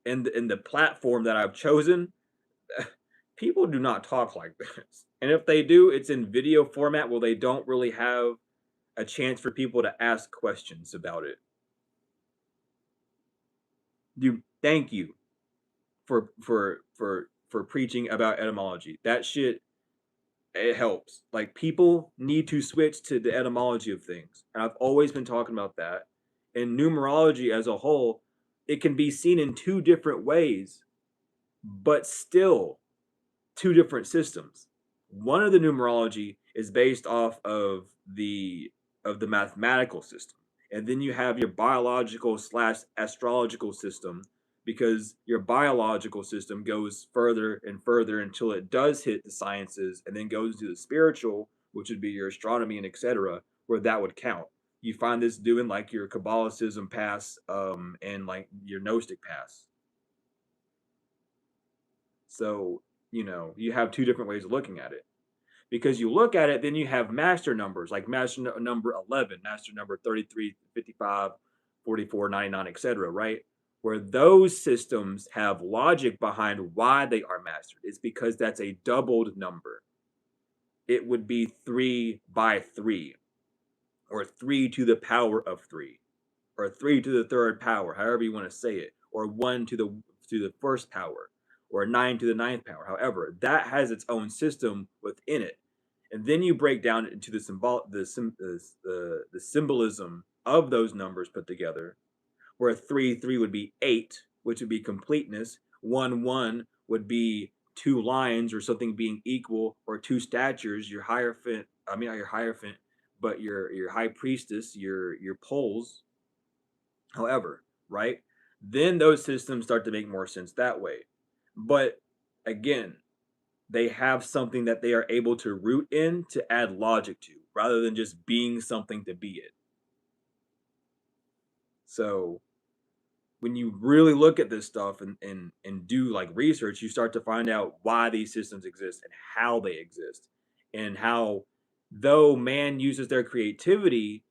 and the platform that I've chosen, People do not talk like this. And if they do, it's in video format where they don't really have a chance for people to ask questions about it. Thank you for preaching about etymology. That shit, it helps. Like, people need to switch to the etymology of things. And I've always been talking about that. In numerology as a whole, it can be seen in two different ways, but still two different systems. One of the numerology is based off of the mathematical system, and then you have your biological slash astrological system, because your biological system goes further and further until it does hit the sciences, and then goes to the spiritual, which would be your astronomy and etc., where that would count. You find this doing like your Kabbalicism pass, and like your Gnostic pass. So, you have two different ways of looking at it. Because you look at it, then you have master numbers, like master number 11, master number 33, 55, 44, 99, etc., right? Where those systems have logic behind why they are mastered. It's because that's a doubled number. It would be 3 by 3, or 3 to the power of 3, or 3 to the third power, however you want to say it, or 1 to the first power, or 9 to the ninth power. However, that has its own system within it. And then you break down into the symbolism of those numbers put together, where 3 would be 8, which would be completeness. 1 would be 2 lines or something being equal, or 2 statures. Your hierophant, I mean not your hierophant, but your high priestess, your poles. However, right? Then those systems start to make more sense that way. But again, they have something that they are able to root in to add logic to, rather than just being something to be it. So when you really look at this stuff and do like research, you start to find out why these systems exist and how they exist, and how, though man uses their creativity,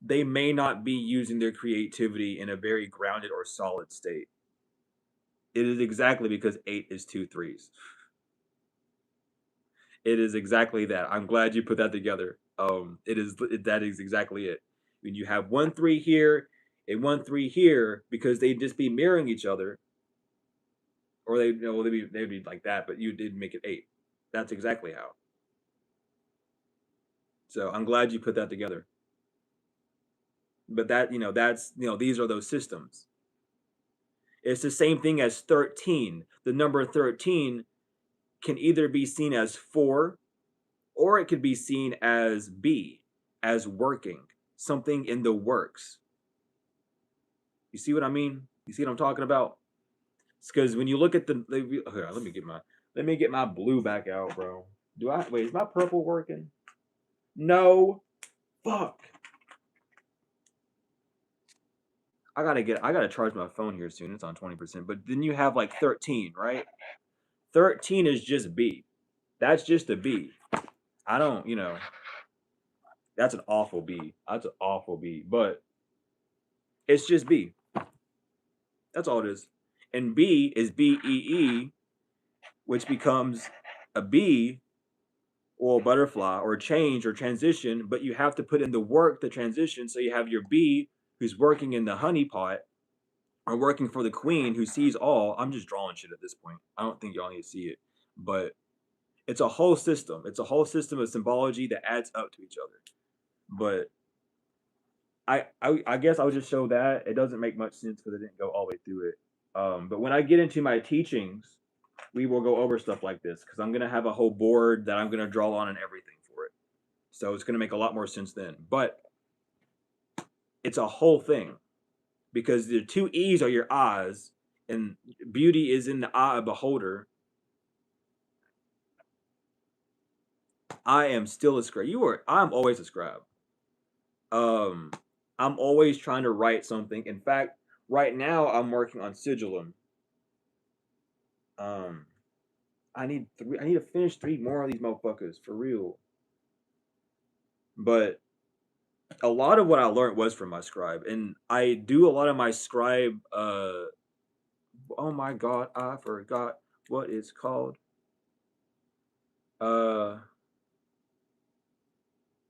they may not be using their creativity in a very grounded or solid state. It is exactly because 8 is 2 threes. It is exactly that. I'm glad you put that together. That is exactly it. When you have 1 3 here and 1 3 here, because they'd just be mirroring each other, or they'd be like that, but you did make it 8. That's exactly how. So I'm glad you put that together. But these are those systems. It's the same thing as 13. The number 13 can either be seen as 4, or it could be seen as B, as working, something in the works. You see what I mean? You see what I'm talking about? It's because when you look at here, let me get my blue back out, bro. Wait, is my purple working? No. Fuck. I gotta charge my phone here soon. It's on 20%. But then you have like 13, right? 13 is just B. That's just a B. I don't, that's an awful B. That's an awful B. But it's just B. That's all it is. And B is BEE, which becomes a bee or a butterfly or a change or transition, but you have to put in the work, the transition. So you have your bee who's working in the honey pot, or working for the queen who sees all. I'm just drawing shit at this point. I don't think y'all need to see it. But it's a whole system. It's a whole system of symbology that adds up to each other. But I guess I would just show that. It doesn't make much sense because I didn't go all the way through it. But when I get into my teachings, we will go over stuff like this, because I'm gonna have a whole board that I'm gonna draw on and everything for it. So it's gonna make a lot more sense then. But it's a whole thing, because the 2 E's are your eyes, and beauty is in the eye of beholder. I am still a scribe. I'm always a scribe. I'm always trying to write something. In fact, right now I'm working on sigillum. I need to finish 3 more of these motherfuckers for real. But a lot of what I learned was from my scribe, and I do a lot of my scribe. Oh my god, I forgot what it's called. Uh,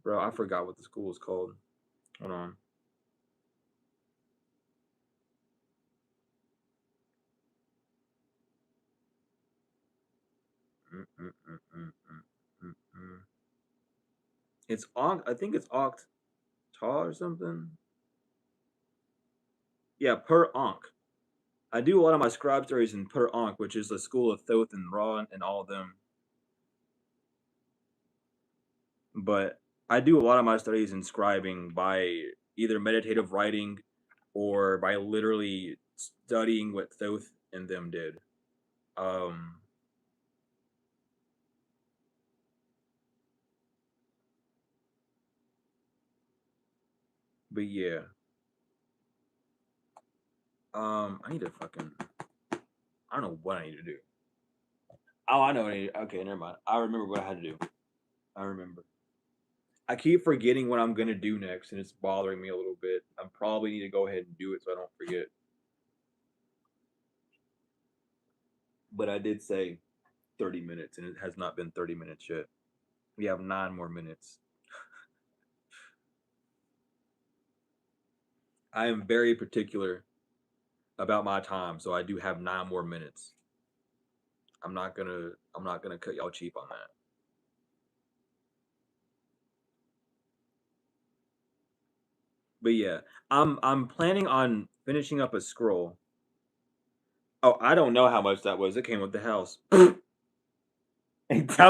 bro, I forgot what the school is called. Hold on. Mm, mm, mm, mm, mm, mm, mm. It's Oct. I think it's Oct or something. Yeah, per Ankh. I do a lot of my scribe stories in per Ankh, which is the school of Thoth and Ra and all of them. But I do a lot of my studies in scribing by either meditative writing or by literally studying what Thoth and them did. Um, but yeah, I need to fucking. I don't know what I need to do. Oh, I know. What I need. Okay, never mind. I remember what I had to do. I remember. I keep forgetting what I'm gonna do next, and it's bothering me a little bit. I probably need to go ahead and do it so I don't forget. But I did say 30 minutes, and it has not been 30 minutes yet. We have 9 more minutes. I am very particular about my time, so I do have 9 more minutes. I'm not gonna cut y'all cheap on that. But yeah, I'm planning on finishing up a scroll. Oh, I don't know how much that was. It came with the house. I'm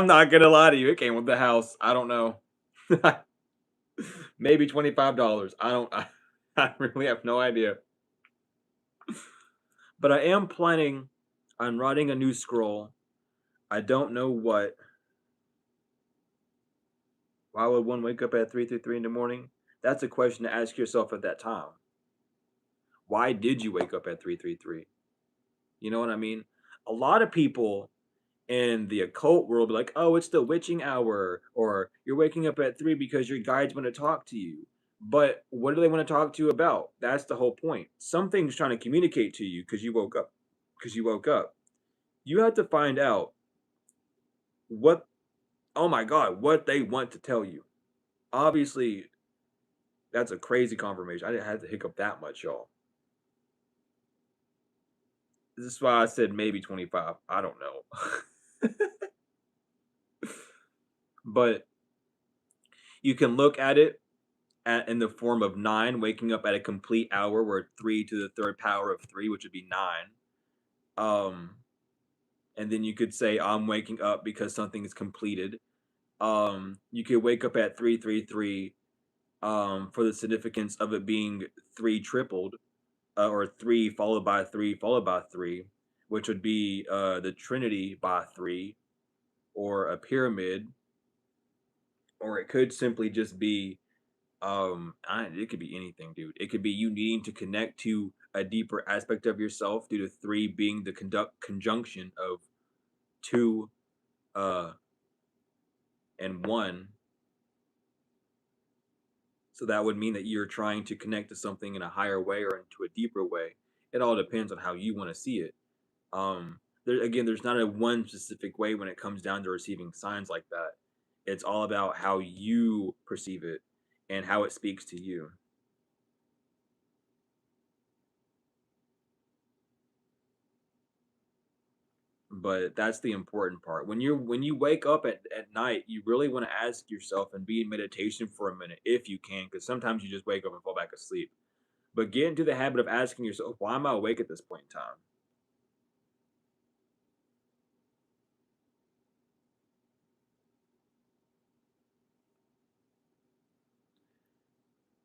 not gonna lie to you. It came with the house. I don't know. Maybe $25. I don't. I really have no idea. But I am planning on writing a new scroll. I don't know what. Why would one wake up at 3:33 in the morning? That's a question to ask yourself at that time. Why did you wake up at 3:33? You know what I mean? A lot of people in the occult world be like, "Oh, it's the witching hour," or "You're waking up at 3 because your guides want to talk to you." But what do they want to talk to you about? That's the whole point. Something's trying to communicate to you because you woke up. Because you woke up. You have to find out what, oh my God, what they want to tell you. Obviously, that's a crazy confirmation. I didn't have to hiccup that much, y'all. This is why I said maybe 25. I don't know. But you can look at it in the form of 9, waking up at a complete hour, where 3 to the third power of 3, which would be 9. Um, and then you could say, I'm waking up because something is completed. You could wake up at 333 for the significance of it being 3 tripled, or 3 followed by 3 followed by 3, which would be the Trinity by 3, or a pyramid, or it could simply just be it could be anything, dude. It could be you needing to connect to a deeper aspect of yourself, due to 3 being the conjunction of 2 uh and 1. So that would mean that you're trying to connect to something in a higher way or into a deeper way. It all depends on how you want to see it. There's not a one specific way when it comes down to receiving signs like that. It's all about how you perceive it and how it speaks to you. But that's the important part. When you wake up at night, you really want to ask yourself and be in meditation for a minute if you can, because sometimes you just wake up and fall back asleep. But get into the habit of asking yourself, why am I awake at this point in time?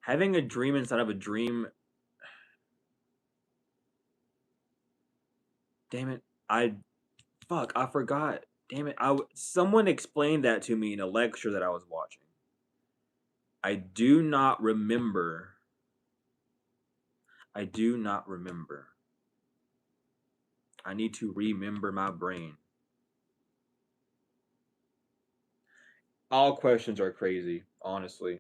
Having a dream inside of a dream, damn it, I forgot. Damn it, someone explained that to me in a lecture that I was watching. I do not remember. I do not remember. I need to remember my brain. All questions are crazy, honestly.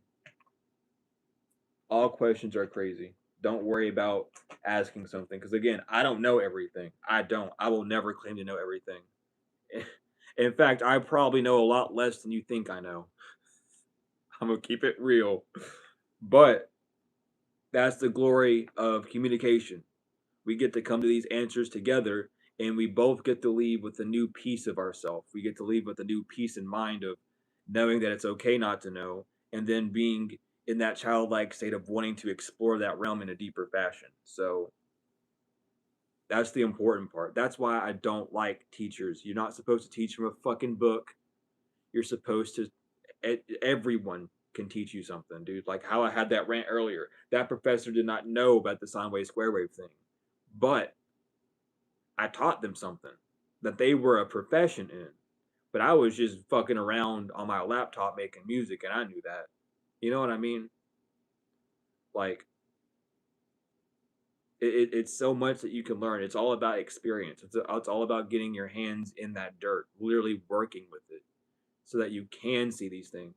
All questions are crazy. Don't worry about asking something, because again, I don't know everything. I don't. I will never claim to know everything. In fact, I probably know a lot less than you think I know. I'm gonna keep it real. But that's the glory of communication. We get to come to these answers together, and we both get to leave with a new piece of ourselves. We get to leave with a new peace in mind of knowing that it's okay not to know, and then being in that childlike state of wanting to explore that realm in a deeper fashion. So that's the important part. That's why I don't like teachers. You're not supposed to teach from a fucking book. You're supposed to. Everyone can teach you something, dude. Like how I had that rant earlier. That professor did not know about the sine wave square wave thing, but I taught them something that they were a profession in. But I was just fucking around on my laptop making music, and I knew that. You know what I mean? Like it's so much that you can learn. It's all about experience. It's all about getting your hands in that dirt, literally working with it, so that you can see these things.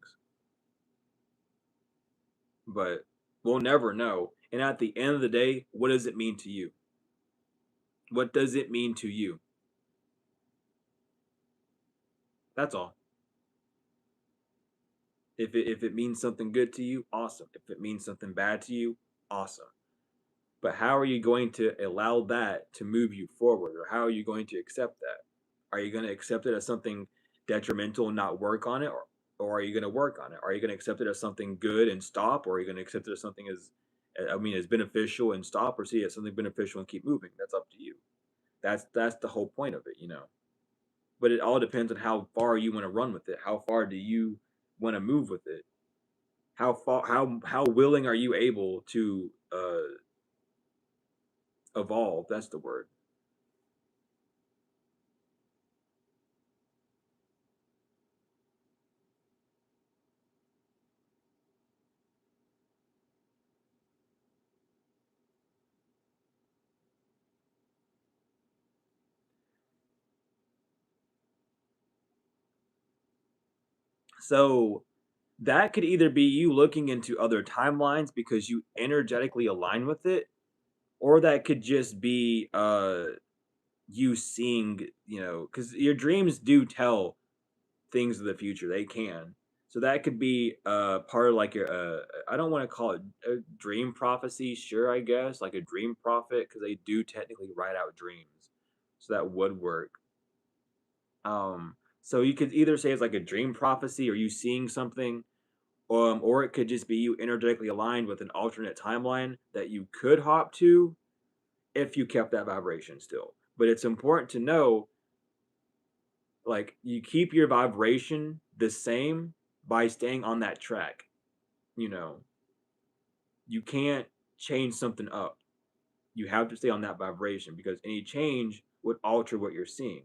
But we'll never know. And at the end of the day, what does it mean to you? What does it mean to you? That's all. If it means something good to you, awesome. If it means something bad to you, awesome. But how are you going to allow that to move you forward, or how are you going to accept that? Are you going to accept it as something detrimental and not work on it, or are you going to work on it? Are you going to accept it as something good and stop, or are you going to accept it as something as beneficial and stop, or see it as something beneficial and keep moving? That's up to you. That's the whole point of it. But it all depends on how far you want to run with it. How far do you want to move with it? How willing are you able to evolve? That's the word. So that could either be you looking into other timelines because you energetically align with it, or that could just be you seeing, because your dreams do tell things of the future. They can. So that could be part of like I don't want to call it a dream prophecy, sure, I guess, like a dream prophet, because they do technically write out dreams. So that would work. So you could either say it's like a dream prophecy or you seeing something, or it could just be you energetically aligned with an alternate timeline that you could hop to if you kept that vibration still. But it's important to know, like, you keep your vibration the same by staying on that track. You know, you can't change something up. You have to stay on that vibration because any change would alter what you're seeing.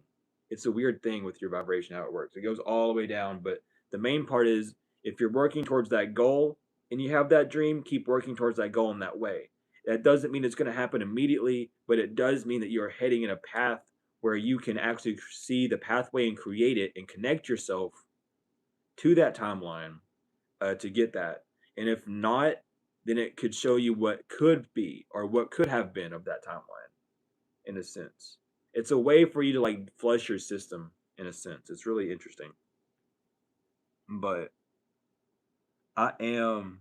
It's a weird thing with your vibration, how it works. It goes all the way down, but the main part is if you're working towards that goal and you have that dream, keep working towards that goal in that way. That doesn't mean it's going to happen immediately, but it does mean that you're heading in a path where you can actually see the pathway and create it and connect yourself to that timeline to get that. And if not, then it could show you what could be or what could have been of that timeline in a sense. It's a way for you to like flush your system in a sense. It's really interesting. But I am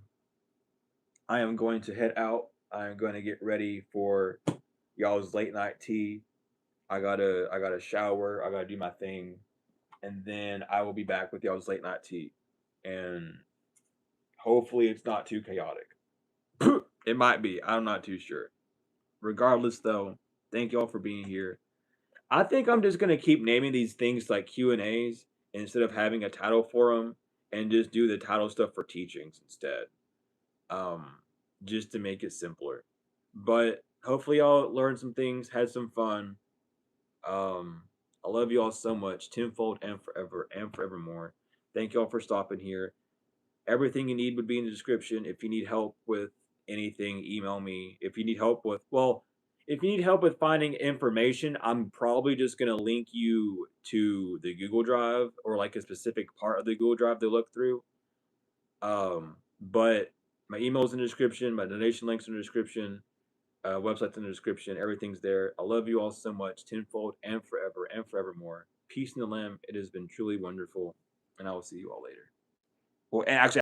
I am going to head out. I am going to get ready for y'all's late night tea. I gotta shower. I gotta do my thing, and then I will be back with y'all's late night tea. And hopefully, it's not too chaotic. It might be. I'm not too sure. Regardless, though, thank y'all for being here. I think I'm just gonna keep naming these things like Q&As instead of having a title for them, and just do the title stuff for teachings instead. Um, just to make it simpler. But hopefully y'all learned some things, had some fun. I love you all so much, tenfold and forever and forevermore. Thank y'all for stopping here. Everything you need would be in the description. If you need help with anything, email me. If you need help with, well, if you need help with finding information, I'm probably just going to link you to the Google Drive or like a specific part of the Google Drive to look through. But my email's in the description, my donation link's in the description. Website's in the description. Everything's there. I love you all so much, tenfold and forevermore. Peace in the Lamb. It has been truly wonderful, and I will see you all later. Well, and actually,